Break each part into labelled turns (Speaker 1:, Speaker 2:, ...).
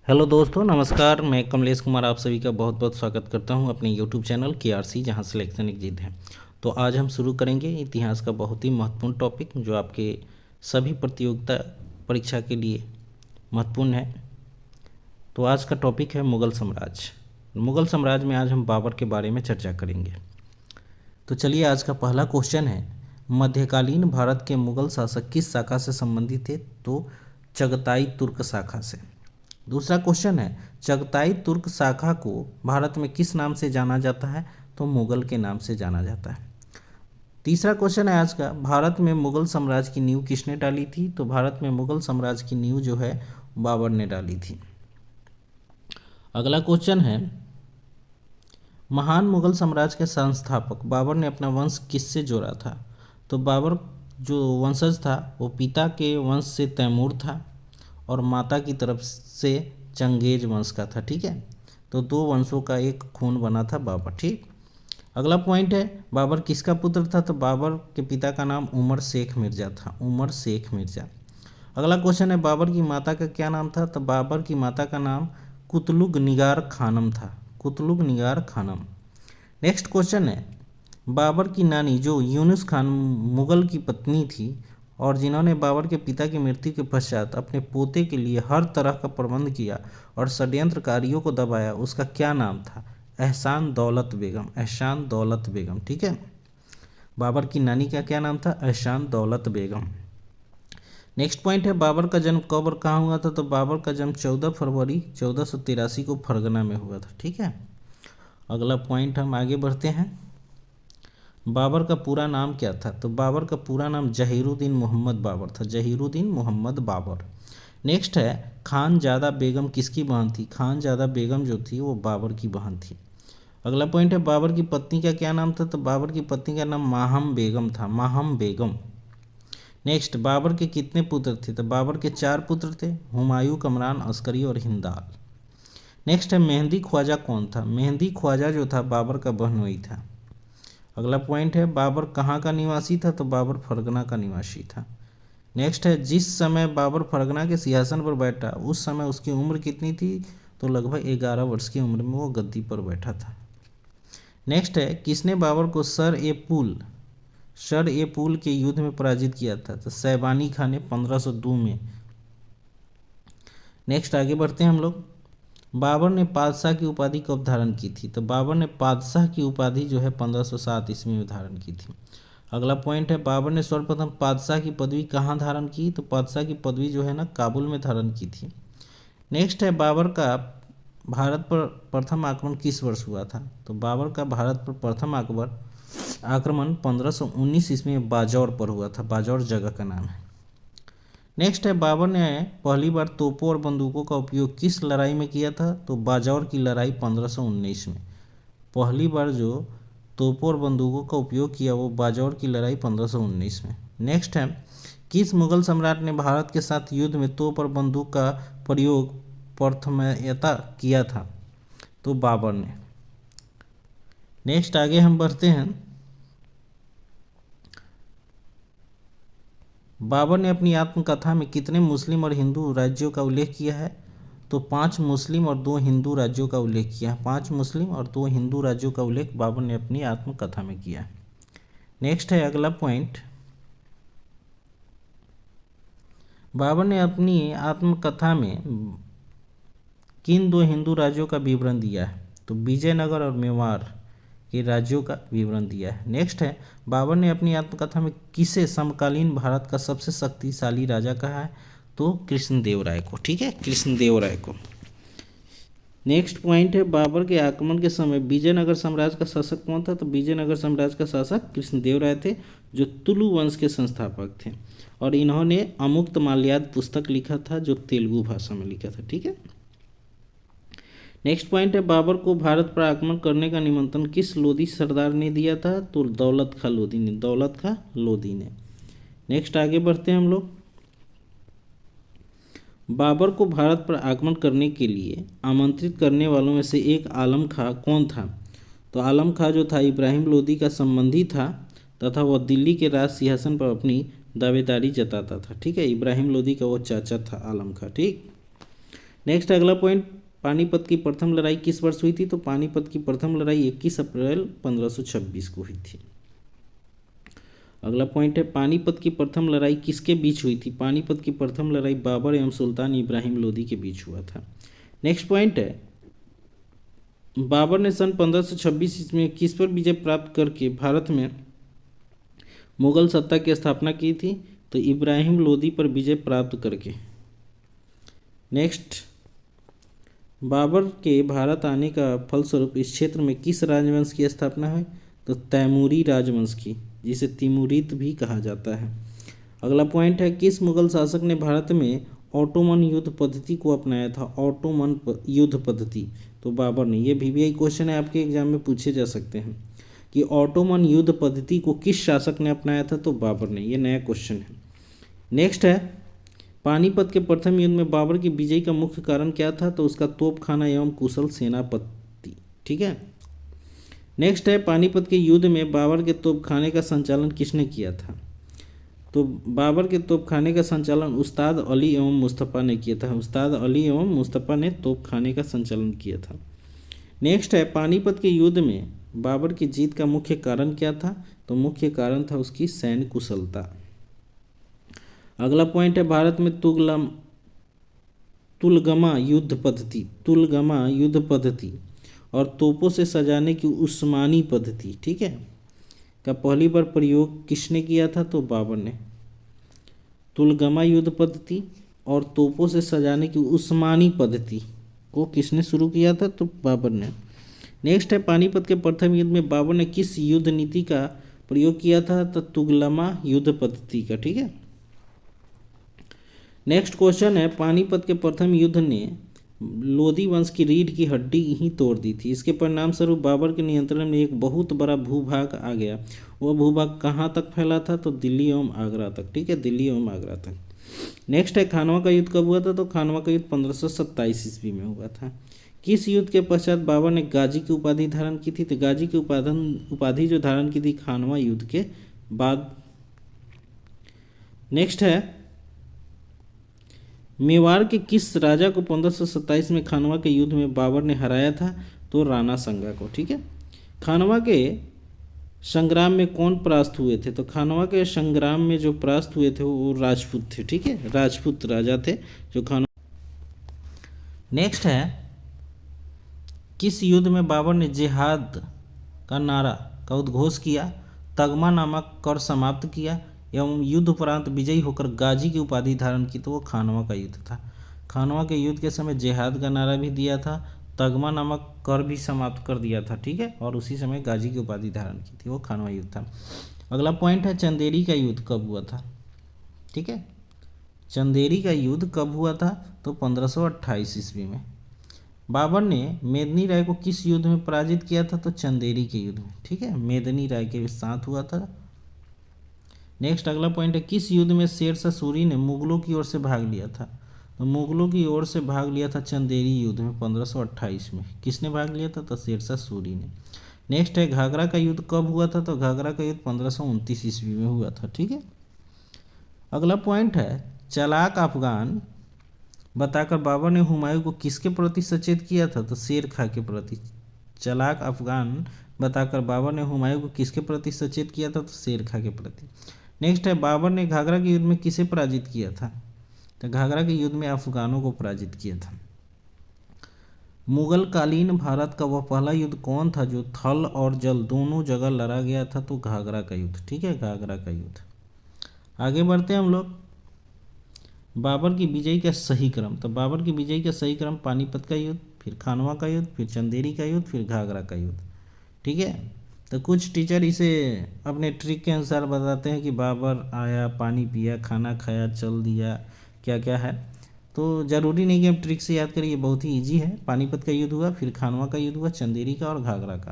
Speaker 1: Hello दोस्तों, नमस्कार। मैं कमलेश कुमार आप सभी का बहुत बहुत स्वागत करता हूं अपने यूट्यूब चैनल KRC, जहां सिलेक्शन एक जीत है। तो आज हम शुरू करेंगे इतिहास का बहुत ही महत्वपूर्ण टॉपिक, जो आपके सभी प्रतियोगिता परीक्षा के लिए महत्वपूर्ण है। तो आज का टॉपिक है मुग़ल साम्राज्य। मुग़ल साम्राज्य में आज हम बाबर के बारे में चर्चा करेंगे। तो चलिए, आज का पहला क्वेश्चन है, मध्यकालीन भारत के मुग़ल शासक किस शाखा से संबंधित थे? तो चगताई तुर्क शाखा से। दूसरा क्वेश्चन है, चगताई तुर्क शाखा को भारत में किस नाम से जाना जाता है? तो मुगल के नाम से जाना जाता है। तीसरा क्वेश्चन है आज का, भारत में मुगल साम्राज्य की नींव किसने डाली थी? तो भारत में मुगल साम्राज्य की नींव जो है बाबर ने डाली थी। अगला क्वेश्चन है, महान मुगल साम्राज्य के संस्थापक बाबर ने अपना वंश किससे जोड़ा था? तो बाबर जो वंशज था वो पिता के वंश से तैमूर था और माता की तरफ से चंगेज वंश का था। ठीक है, तो दो वंशों का एक खून बना था बाबर। ठीक। अगला पॉइंट है, बाबर किसका पुत्र था? तो बाबर के पिता का नाम उमर शेख मिर्जा था, उमर शेख मिर्जा। अगला क्वेश्चन है, बाबर की माता का क्या नाम था? तो बाबर की माता का नाम कुतलुग निगार खानम था, कुतलुग निगार खानम। नेक्स्ट क्वेश्चन है, बाबर की नानी जो यूनुस खान मुगल की पत्नी थी और जिन्होंने बाबर के पिता की मृत्यु के पश्चात अपने पोते के लिए हर तरह का प्रबंध किया और षड्यंत्रकारियों को दबाया, उसका क्या नाम था? एहसान दौलत बेगम, एहसान दौलत बेगम। ठीक है, बाबर की नानी का क्या नाम था? एहसान दौलत बेगम। नेक्स्ट पॉइंट है, बाबर का जन्म कब और कहाँ हुआ था? तो बाबर का जन्म 14 फरवरी 1483 को फरगना में हुआ था। ठीक है, अगला पॉइंट हम आगे बढ़ते हैं, बाबर का पूरा नाम क्या था? तो बाबर का पूरा नाम जहीरुद्दीन मोहम्मद बाबर था, जहीरुद्दीन मोहम्मद बाबर। नेक्स्ट है, खानजादा बेगम किसकी बहन थी? खानजादा बेगम जो थी वो बाबर की बहन थी। अगला पॉइंट है, बाबर की पत्नी का क्या नाम था? तो बाबर की पत्नी का नाम माहम बेगम था, माहम बेगम। नेक्स्ट, बाबर के कितने पुत्र थे? तो बाबर के 4 पुत्र थे, हुमायूं, कमरान, अस्करी और हिंदाल। नेक्स्ट है, मेहंदी ख्वाजा कौन था? मेहंदी ख्वाजा जो था बाबर का बहनोई था। अगला पॉइंट है, बाबर कहाँ का निवासी था? तो बाबर फरगना का निवासी था। नेक्स्ट है, जिस समय बाबर फरगना के सिंहासन पर बैठा उस समय उसकी उम्र कितनी थी? तो लगभग 11 वर्ष की उम्र में वो गद्दी पर बैठा था। नेक्स्ट है, किसने बाबर को शर ए पुल के युद्ध में पराजित किया था? तो सैबानी खान ने 1502 में। नेक्स्ट आगे बढ़ते हैं हम लोग, बाबर ने पादशाह की उपाधि कब धारण की थी? तो बाबर ने पादशाह की उपाधि जो है 1507 ईस्वी में धारण की थी। अगला पॉइंट है, बाबर ने सर्वप्रथम पादशाह की पदवी कहाँ धारण की? तो पादशाह की पदवी जो है ना काबुल में धारण की थी। नेक्स्ट है, बाबर का भारत पर प्रथम आक्रमण किस वर्ष हुआ था? तो बाबर का भारत पर प्रथम आक्रमण 1519 ईस्वी में बाजौर पर हुआ था, बाजौर जगह का नाम है। नेक्स्ट है, बाबर ने पहली बार तोपों और बंदूकों का उपयोग किस लड़ाई में किया था? तो बाजौर की लड़ाई 1519 में। पहली बार जो तोपों और बंदूकों का उपयोग किया वो बाजौर की लड़ाई 1519 में। नेक्स्ट है, किस मुगल सम्राट ने भारत के साथ युद्ध में तोप और बंदूक का प्रयोग प्रथमतः किया था? तो बाबर ने। नेक्स्ट आगे हम बढ़ते हैं, बाबर ने अपनी आत्मकथा में कितने मुस्लिम और हिंदू राज्यों का उल्लेख किया है? तो 5 मुस्लिम और 2 हिंदू राज्यों का उल्लेख किया है, 5 मुस्लिम और 2 हिंदू राज्यों का उल्लेख बाबर ने अपनी आत्मकथा में किया है। नेक्स्ट है अगला पॉइंट, बाबर ने अपनी आत्मकथा में किन 2 हिंदू राज्यों का विवरण दिया है? तो विजयनगर और मेवाड़ के राज्यों का विवरण दिया है। नेक्स्ट है, बाबर ने अपनी आत्मकथा में किसे समकालीन भारत का सबसे शक्तिशाली राजा कहा है? तो कृष्णदेवराय को। ठीक है, कृष्णदेवराय को। नेक्स्ट पॉइंट है, बाबर के आक्रमण के समय विजयनगर साम्राज्य का शासक कौन था? तो विजयनगर साम्राज्य का शासक कृष्णदेवराय थे, जो तुलु वंश के संस्थापक थे और इन्होंने अमुक्त माल्याद पुस्तक लिखा था जो तेलुगु भाषा में लिखा था। ठीक है, नेक्स्ट पॉइंट है, बाबर को भारत पर आक्रमण करने का निमंत्रण किस लोधी सरदार ने दिया था? तो दौलत खां लोधी ने, दौलत खां लोधी ने। नेक्स्ट आगे बढ़ते हैं हम लोग, बाबर को भारत पर आक्रमण करने के लिए आमंत्रित करने वालों में से एक आलम खां कौन था? तो आलम खां जो था इब्राहिम लोदी का संबंधी था तथा वह दिल्ली के राज सिंहासन पर अपनी दावेदारी जताता था। ठीक है, इब्राहिम लोदी का वो चाचा था आलम खां। ठीक, नेक्स्ट अगला पॉइंट, पानीपत की प्रथम लड़ाई किस वर्ष हुई थी? तो पानीपत की प्रथम लड़ाई 21 अप्रैल 1526 को हुई थी। अगला पॉइंट है, पानीपत की प्रथम लड़ाई किसके बीच हुई थी? पानीपत की प्रथम लड़ाई बाबर एवं सुल्तान इब्राहिम लोदी के बीच हुआ था। नेक्स्ट पॉइंट है, बाबर ने सन 1526 ईस्वी में किस पर विजय प्राप्त करके भारत में मुगल सत्ता की स्थापना की थी? तो इब्राहिम लोदी पर विजय प्राप्त करके। नेक्स्ट, बाबर के भारत आने का फलस्वरूप इस क्षेत्र में किस राजवंश की स्थापना हुई? तो तैमूरी राजवंश की, जिसे तिमुरिद भी कहा जाता है। अगला पॉइंट है, किस मुगल शासक ने भारत में ऑटोमन युद्ध पद्धति को अपनाया था? ऑटोमन युद्ध पद्धति, तो बाबर ने। ये VVI क्वेश्चन है, आपके एग्जाम में पूछे जा सकते हैं कि ऑटोमन युद्ध पद्धति को किस शासक ने अपनाया था? तो बाबर ने। ये नया क्वेश्चन है। नेक्स्ट है, पानीपत के प्रथम युद्ध में बाबर की विजय का मुख्य कारण क्या था? तो उसका तोपखाना एवं कुशल सेनापति। ठीक है। नेक्स्ट है, पानीपत के युद्ध में बाबर के तोपखाने का संचालन किसने किया था? तो बाबर के तोपखाने का संचालन उस्ताद अली एवं मुस्तफ़ा ने किया था। उस्ताद अली एवं मुस्तफ़ा ने तोपखाने का संचालन किया था। नेक्स्ट है, पानीपत के युद्ध में बाबर की जीत का मुख्य कारण क्या था? तो मुख्य कारण था उसकी सैन्य कुशलता। अगला पॉइंट है, भारत में तुलगमा युद्ध पद्धति और तोपों से सजाने की उस्मानी पद्धति, ठीक है, का पहली बार प्रयोग किसने किया था? तो बाबर ने। तुलगमा युद्ध पद्धति और तोपों से सजाने की उस्मानी पद्धति को किसने शुरू किया था? तो बाबर ने। नेक्स्ट है, पानीपत के प्रथम युद्ध में बाबर ने किस युद्ध नीति का प्रयोग किया था? तो तुगलमा युद्ध पद्धति का। ठीक है। नेक्स्ट क्वेश्चन है, पानीपत के प्रथम युद्ध ने लोदी वंश की रीढ़ की हड्डी ही तोड़ दी थी। इसके परिणाम स्वरूप बाबर के नियंत्रण में एक बहुत बड़ा भूभाग आ गया। वह भूभाग कहाँ तक फैला था? तो दिल्ली एवं आगरा तक। ठीक है, दिल्ली एवं आगरा तक। नेक्स्ट है, खानवा का युद्ध कब हुआ था? तो खानवा का युद्ध 1527 ईस्वी में हुआ था। किस युद्ध के पश्चात बाबर ने गाजी की उपाधि धारण की थी? तो गाजी की उपाधि जो धारण की थी खानवा युद्ध के बाद। नेक्स्ट है, मेवाड़ के किस राजा को 1527 में खानवा के युद्ध में बाबर ने हराया था? तो राणा संगा को। ठीक है। खानवा के संग्राम में कौन परास्त हुए थे? तो खानवा के संग्राम में जो परास्त हुए थे वो राजपूत थे। ठीक है, राजपूत राजा थे जो खानवा। नेक्स्ट है, किस युद्ध में बाबर ने जिहाद का नारा का उद्घोष किया, तगमा नामक कर समाप्त किया एवं युद्ध उपरांत विजयी होकर गाजी की उपाधि धारण की? तो वो खानवा का युद्ध था। खानवा के युद्ध के समय जिहाद का नारा भी दिया था, तगमा नामक कर भी समाप्त कर दिया था। ठीक है, और उसी समय गाजी की उपाधि धारण की थी, वो खानवा युद्ध था। अगला पॉइंट है, चंदेरी का युद्ध कब हुआ था? ठीक है, चंदेरी का युद्ध कब हुआ था? तो 1528 ईस्वी में। बाबर ने मेदिनी राय को किस युद्ध में पराजित किया था? तो चंदेरी के युद्ध में। ठीक है, मेदिनी राय के साथ हुआ था। नेक्स्ट अगला पॉइंट है, किस युद्ध में शेरशाह सूरी ने मुगलों की ओर से भाग लिया था? तो मुगलों की ओर से भाग लिया था चंदेरी युद्ध में 1528 में। किसने भाग लिया था? तो शेरशाह सूरी ने। नेक्स्ट है, घाघरा का युद्ध कब हुआ था? तो घाघरा का युद्ध 1529 ईस्वी में हुआ था। ठीक है। अगला पॉइंट है, चालाक अफगान बताकर बाबर ने हुमायूं को किसके प्रति सचेत किया था? तो शेर खां के प्रति। चालाक अफगान बताकर बाबर ने हुमायूं को किसके प्रति सचेत किया था? तो शेर खां के प्रति। नेक्स्ट है, बाबर ने घाघरा के युद्ध में किसे पराजित किया था? तो घाघरा के युद्ध में अफगानों को पराजित किया था। मुगल कालीन भारत का वह पहला युद्ध कौन था जो थल और जल दोनों जगह लड़ा गया था? तो घाघरा का युद्ध। ठीक है, घाघरा का युद्ध। आगे बढ़ते हैं हम लोग, बाबर की विजय का सही क्रम। तो बाबर की विजय का सही क्रम पानीपत का युद्ध, फिर खानवा का युद्ध, फिर चंदेरी का युद्ध, फिर घाघरा का युद्ध। ठीक है। तो कुछ टीचर इसे अपने ट्रिक के अनुसार बताते हैं कि बाबर आया, पानी पिया, खाना खाया, चल दिया, क्या क्या है। तो ज़रूरी नहीं कि हम ट्रिक से याद करें, ये बहुत ही ईजी है। पानीपत का युद्ध हुआ, फिर खानवा का युद्ध हुआ, चंदेरी का और घाघरा का।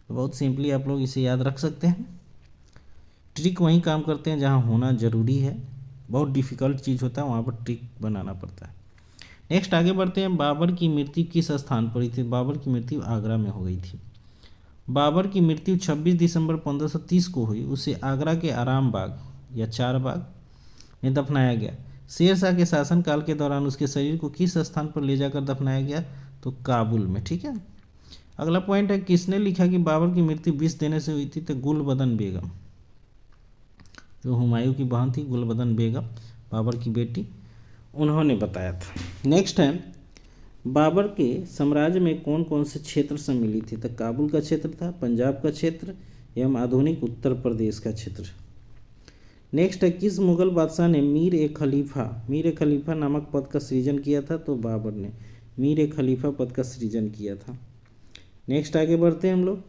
Speaker 1: तो बहुत सिंपली आप लोग इसे याद रख सकते हैं। ट्रिक वहीं काम करते हैं जहाँ होना ज़रूरी है। बहुत डिफ़िकल्ट चीज़ होता है वहाँ पर ट्रिक बनाना पड़ता है। नेक्स्ट आगे बढ़ते हैं, बाबर की मृत्यु किस स्थान पर हुई थी? बाबर की मृत्यु आगरा में हो गई थी। बाबर की मृत्यु 26 दिसंबर 1530 को हुई। उसे आगरा के आराम बाग या चार बाग में दफनाया गया। शेर शाह के शासनकाल के दौरान उसके शरीर को किस स्थान पर ले जाकर दफनाया गया? तो काबुल में। ठीक है। अगला पॉइंट है, किसने लिखा कि बाबर की मृत्यु विष देने से हुई थी? तो गुलबदन बेगम, जो हुमायूं की बहन थी गुलबदन बेगम, बाबर की बेटी, उन्होंने बताया था। नेक्स्ट है, बाबर के साम्राज्य में कौन कौन से क्षेत्र सम्मिलित थे? तो काबुल का क्षेत्र था, पंजाब का क्षेत्र एवं आधुनिक उत्तर प्रदेश का क्षेत्र। नेक्स्ट है, किस मुगल बादशाह ने मीर ए खलीफा नामक पद का सृजन किया था? तो बाबर ने मीर ए खलीफा पद का सृजन किया था। नेक्स्ट आगे बढ़ते हैं हम लोग।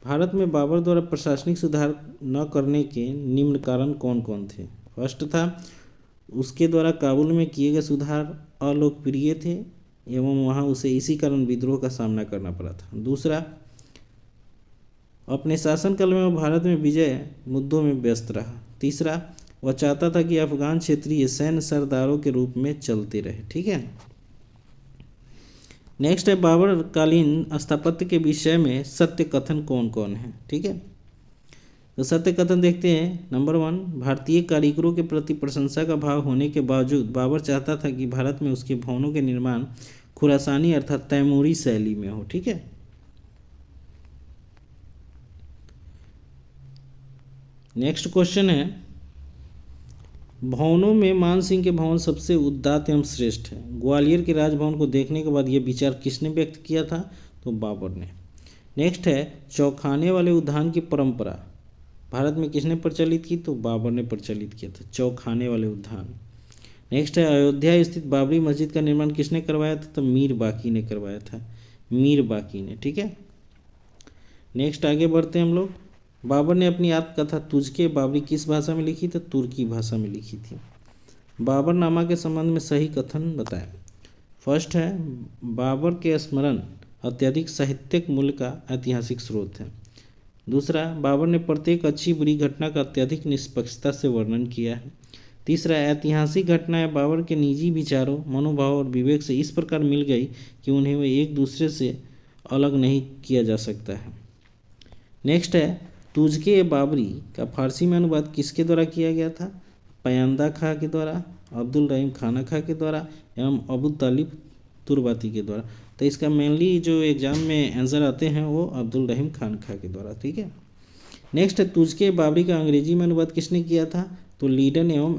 Speaker 1: भारत में बाबर द्वारा प्रशासनिक सुधार न करने के निम्न कारण कौन कौन थे? फर्स्ट था, उसके द्वारा काबुल में किए गए सुधार अलोकप्रिय थे एवं वहाँ उसे इसी कारण विद्रोह का सामना करना पड़ा था। दूसरा, अपने शासनकाल में वह भारत में विजय मुद्दों में व्यस्त रहा। तीसरा, वह चाहता था कि अफगान क्षेत्रीय सैन्य सरदारों के रूप में चलते रहे। ठीक है। नेक्स्ट है, बाबर कालीन स्थापत्य के विषय में सत्य कथन कौन कौन है? ठीक है। तो सत्य कथन देखते हैं। नंबर 1, भारतीय कारीगरों के प्रति प्रशंसा का भाव होने के बावजूद बाबर चाहता था कि भारत में उसके भवनों के निर्माण खुरासानी अर्थात तैमूरी शैली में हो। ठीक है। नेक्स्ट क्वेश्चन है, भवनों में मान सिंह के भवन सबसे उदात्त एवं श्रेष्ठ है। ग्वालियर के राजभवन को देखने के बाद यह विचार किसने व्यक्त किया था? तो बाबर ने। नेक्स्ट है, चौखाने वाले उद्यान की परंपरा भारत में किसने प्रचलित की? तो बाबर ने प्रचलित किया था, चौखाने वाले उद्यान। नेक्स्ट है, अयोध्या स्थित बाबरी मस्जिद का निर्माण किसने करवाया था? तो मीर बाकी ने करवाया था, मीर बाकी ने। ठीक है। नेक्स्ट आगे बढ़ते हैं हम लोग। बाबर ने अपनी आत्मकथा तुझके बाबरी किस भाषा में लिखी? तो तुर्की भाषा में लिखी थी। बाबरनामा के संबंध में सही कथन बताएं। फर्स्ट है, बाबर के स्मरण अत्यधिक साहित्यिक मूल्य का ऐतिहासिक स्रोत है। दूसरा, बाबर ने प्रत्येक अच्छी बुरी घटना का अत्यधिक निष्पक्षता से वर्णन किया है। तीसरा, ऐतिहासिक घटनाएं बाबर के निजी विचारों, मनोभाव और विवेक से इस प्रकार मिल गई कि उन्हें वे एक दूसरे से अलग नहीं किया जा सकता है। नेक्स्ट है, तुझके बाबरी का फारसी में अनुवाद किसके द्वारा किया गया था? पयंदा खां के द्वारा, अब्दुल रहीम खाना खां के द्वारा एवं अबू तालिब तुर्बाती के द्वारा। तो इसका मेनली जो एग्जाम में आंसर आते हैं वो अब्दुल रहीम खान खां के द्वारा। ठीक है। नेक्स्ट है, तुझके बाबरी का अंग्रेजी में अनुवाद किसने किया था? तो लीडन एवं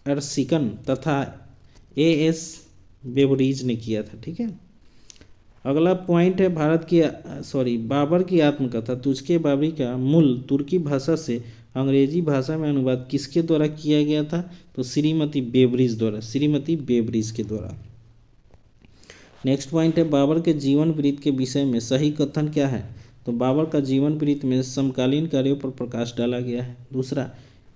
Speaker 1: एरसिकन तथा A.S. बेवरीज ने किया था। ठीक है। अगला पॉइंट है, बाबर की आत्मकथा तुझके बाबरी का मूल तुर्की भाषा से अंग्रेजी भाषा में अनुवाद किसके द्वारा किया गया था? तो श्रीमती बेवरीज के द्वारा। नेक्स्ट पॉइंट है, बाबर के जीवन वृत्त के विषय में सही कथन क्या है? तो बाबर का जीवन वृत्त में समकालीन कार्यों पर प्रकाश डाला गया है। दूसरा,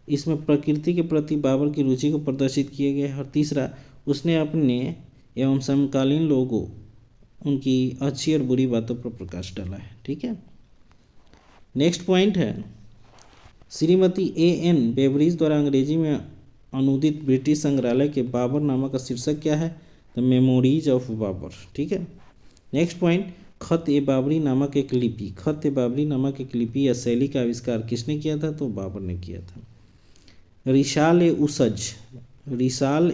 Speaker 1: इसमें प्रकृति के प्रति बाबर की रुचि को प्रदर्शित किया गया है। और तीसरा, उसने अपने एवं समकालीन लोगों उनकी अच्छी और बुरी बातों पर प्रकाश डाला है। ठीक है। नेक्स्ट पॉइंट है, श्रीमती A.N. बेवरीज द्वारा अंग्रेजी में अनुदित ब्रिटिश संग्रहालय के बाबरनामा का शीर्षक क्या है? The memories of Babur. ठीक है। नेक्स्ट पॉइंट, खत ए बाबरी नामक एक लिपि या शैली का आविष्कार किसने किया था? तो बाबर ने किया था। रिसाल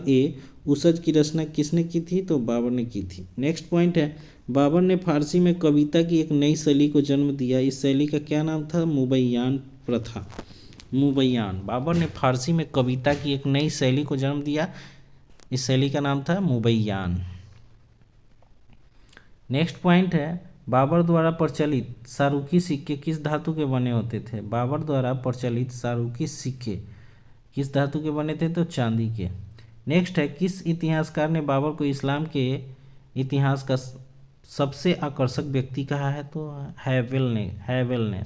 Speaker 1: ए उसज की रचना किसने की थी? तो बाबर ने की थी। नेक्स्ट पॉइंट है, बाबर ने फारसी में कविता की एक नई शैली को जन्म दिया। इस शैली का क्या नाम था? मुबैयान प्रथा। बाबर ने फारसी में कविता की एक नई शैली को जन्म दिया। इस शैली का नाम था मुबैयान। नेक्स्ट पॉइंट है, बाबर द्वारा प्रचलित शाहरुखी सिक्के किस धातु के बने होते थे? बाबर द्वारा प्रचलित शाहरुखी सिक्के किस धातु के बने थे? तो चांदी के। नेक्स्ट है, किस इतिहासकार ने बाबर को इस्लाम के इतिहास का सबसे आकर्षक व्यक्ति कहा है? तो हैवेल ने।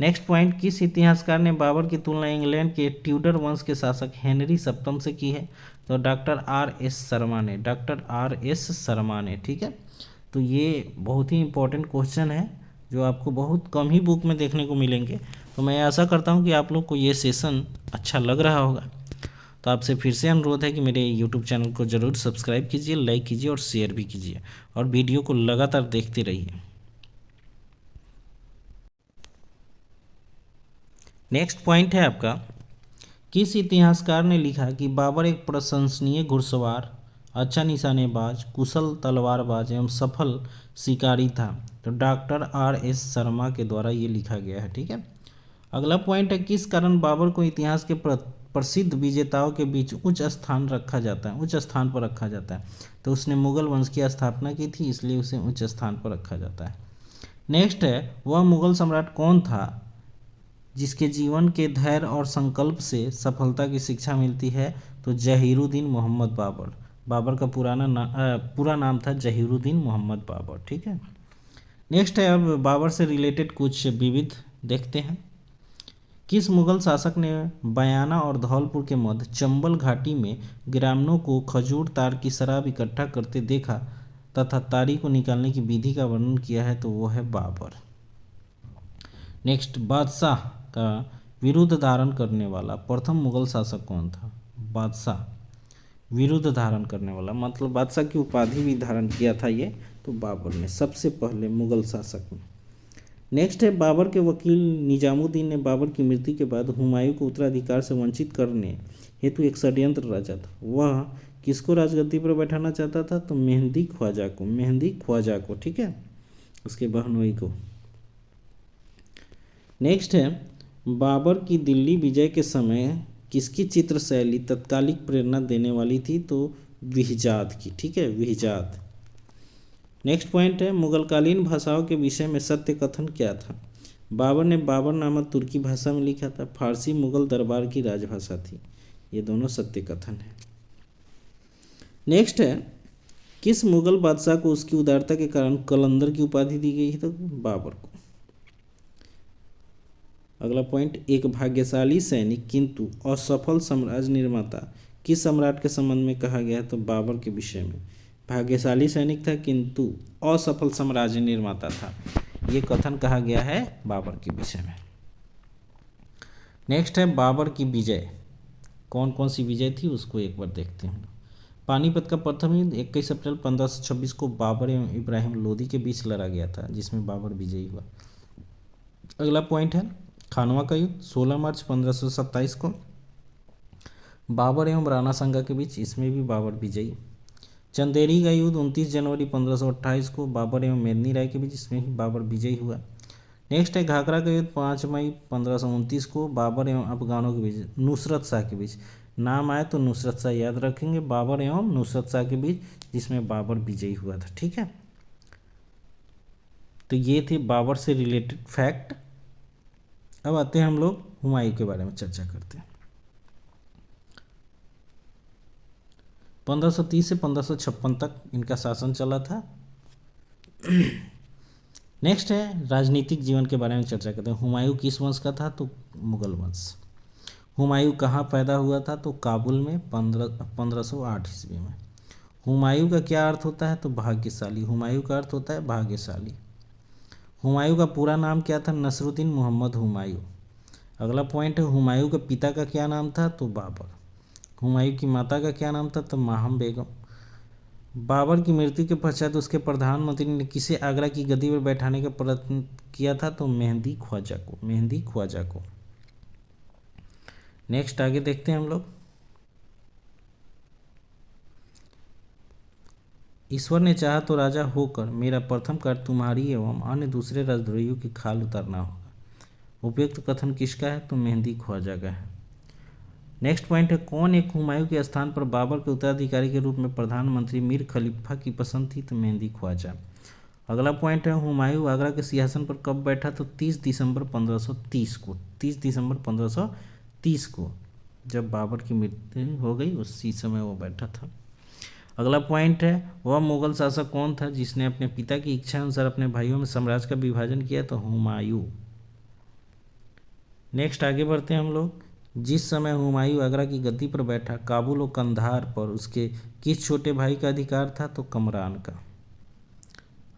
Speaker 1: नेक्स्ट पॉइंट, किस इतिहासकार ने बाबर की तुलना इंग्लैंड के ट्यूडर वंश के शासक हेनरी सप्तम से की है? तो डॉक्टर R.S. शर्मा ने। ठीक है। तो ये बहुत ही इंपॉर्टेंट क्वेश्चन है जो आपको बहुत कम ही बुक में देखने को मिलेंगे। तो मैं आशा करता हूँ कि आप लोग को ये सेशन अच्छा लग रहा होगा। तो आपसे फिर से अनुरोध है कि मेरे YouTube चैनल को ज़रूर सब्सक्राइब कीजिए, लाइक कीजिए और शेयर भी कीजिए और वीडियो को लगातार देखते रहिए। नेक्स्ट पॉइंट है आपका किस इतिहासकार ने लिखा कि बाबर एक प्रशंसनीय घुड़सवार, अच्छा निशानेबाज, कुशल तलवारबाज एवं सफल शिकारी था? तो डॉक्टर R.S. शर्मा के द्वारा ये लिखा गया है। ठीक है। अगला पॉइंट है, किस कारण बाबर को इतिहास के प्रसिद्ध विजेताओं के बीच उच्च स्थान रखा जाता है, उच्च स्थान पर रखा जाता है? तो उसने मुगल वंश की स्थापना की थी, इसलिए उसे उच्च स्थान पर रखा जाता है। नेक्स्ट है, वह मुगल सम्राट कौन था जिसके जीवन के धैर्य और संकल्प से सफलता की शिक्षा मिलती है? तो जहीरुद्दीन मोहम्मद बाबर। बाबर का पूरा नाम था जहीरुद्दीन मोहम्मद बाबर। ठीक है। नेक्स्ट है, अब बाबर से रिलेटेड कुछ विविध देखते हैं। किस मुगल शासक ने बयाना और धौलपुर के मध्य चंबल घाटी में ग्रामीणों को खजूर तार की शराब इकट्ठा करते देखा तथा तारी को निकालने की विधि का वर्णन किया है? तो वो है बाबर। नेक्स्ट, बादशाह का विरुद्ध धारण करने वाला प्रथम मुगल शासक कौन था? बादशाह विरुद्ध धारण करने वाला मतलब बादशाह की उपाधि भी धारण किया था ये तो बाबर ने, सबसे पहले मुगल शासक में। नेक्स्ट है, बाबर के वकील निजामुद्दीन ने बाबर की मृत्यु के बाद हुमायूं को उत्तराधिकार से वंचित करने हेतु एक षड्यंत्र रचा था। वह किसको राजगद्दी पर बैठाना चाहता था? तो मेहंदी ख्वाजा को, मेहंदी ख्वाजा को। ठीक है, उसके बहनोई को। नेक्स्ट है, बाबर की दिल्ली विजय के समय किसकी चित्र शैली तत्कालिक प्रेरणा देने वाली थी? तो विहजाद की। ठीक है, विहजाद। नेक्स्ट पॉइंट है, मुगलकालीन भाषाओं के विषय में सत्य कथन क्या था? बाबर ने बाबरनामा तुर्की भाषा में लिखा था, फारसी मुगल दरबार की राजभाषा थी। ये दोनों सत्य कथन है। नेक्स्ट है, किस मुगल बादशाह को उसकी उदारता के कारण कलंदर की उपाधि दी गई है? तो बाबर को। अगला पॉइंट, एक भाग्यशाली सैनिक किंतु असफल साम्राज्य निर्माता किस सम्राट के संबंध में कहा गया है? तो बाबर के विषय में। भाग्यशाली सैनिक था किंतु असफल साम्राज्य निर्माता था, ये कथन कहा गया है बाबर के विषय में। नेक्स्ट है, बाबर की विजय कौन कौन सी विजय थी उसको एक बार देखते हैं। पानीपत का प्रथम युद्ध 21 अप्रैल 1526 को बाबर एवं इब्राहिम लोदी के बीच लड़ा गया था, जिसमें बाबर विजयी हुआ। अगला पॉइंट है, खानवा का युद्ध 16 मार्च 1527 को बाबर एवं राणा सांगा के बीच, इसमें भी बाबर विजयी। चंदेरी का युद्ध 29 जनवरी 1528 को बाबर एवं मेदिनी राय के बीच, इसमें भी बाबर विजयी हुआ। नेक्स्ट है, घाघरा का युद्ध 5 मई 1529 को बाबर एवं अफगानों के बीच, नुसरत शाह के बीच। नाम आए तो नुसरत शाह याद रखेंगे, बाबर एवं नुसरत शाह के बीच, जिसमें बाबर विजयी हुआ था। ठीक है, तो ये थे बाबर से रिलेटेड फैक्ट। अब आते हैं हम लोग हुमायूं के बारे में चर्चा करते हैं। 1530 से 1556 तक इनका शासन चला था। नेक्स्ट है, राजनीतिक जीवन के बारे में चर्चा करते हैं। हुमायूं किस वंश का था? तो मुगल वंश। हुमायूं कहाँ पैदा हुआ था? तो काबुल में 1508 ईस्वी में। हुमायूं का क्या अर्थ होता है? तो भाग्यशाली। हुमायूं का अर्थ होता है भाग्यशाली। हुमायूं का पूरा नाम क्या था? नसरुद्दीन मोहम्मद हुमायूं। अगला पॉइंट है, हुमायूं के पिता का क्या नाम था? तो बाबर। हुमायूं की माता का क्या नाम था? तो माहम बेगम। बाबर की मृत्यु के पश्चात उसके प्रधानमंत्री ने किसे आगरा की गद्दी पर बैठाने का प्रयत्न किया था? तो मेहंदी ख्वाजा को, मेहंदी ख्वाजा को। नेक्स्ट आगे देखते हैं हम लोग। ईश्वर ने चाहा तो राजा होकर मेरा प्रथम कार्य तुम्हारी एवं अन्य दूसरे राजद्रोहियों की खाल उतारना होगा। उपयुक्त कथन किसका है? तो मेहंदी ख्वाजा का है। नेक्स्ट पॉइंट है, कौन एक हुमायूं के स्थान पर बाबर के उत्तराधिकारी के रूप में प्रधानमंत्री मीर खलीफा की पसंद थी? तो मेहंदी ख्वाजा। अगला पॉइंट है, हुमायूं आगरा के सिंहासन पर कब बैठा? तो 30 दिसंबर 1530 को। 30 दिसंबर 1530 को जब बाबर की मृत्यु हो गई उसी समय वो बैठा था। अगला पॉइंट है, वह मुगल शासक कौन था जिसने अपने पिता की इच्छा अनुसार अपने भाइयों में साम्राज्य का विभाजन किया? तो हुमायूं। नेक्स्ट आगे बढ़ते हैं हम लोग। जिस समय हुमायूं आगरा की गद्दी पर बैठा, काबुल और कंधार पर उसके किस छोटे भाई का अधिकार था? तो कमरान का।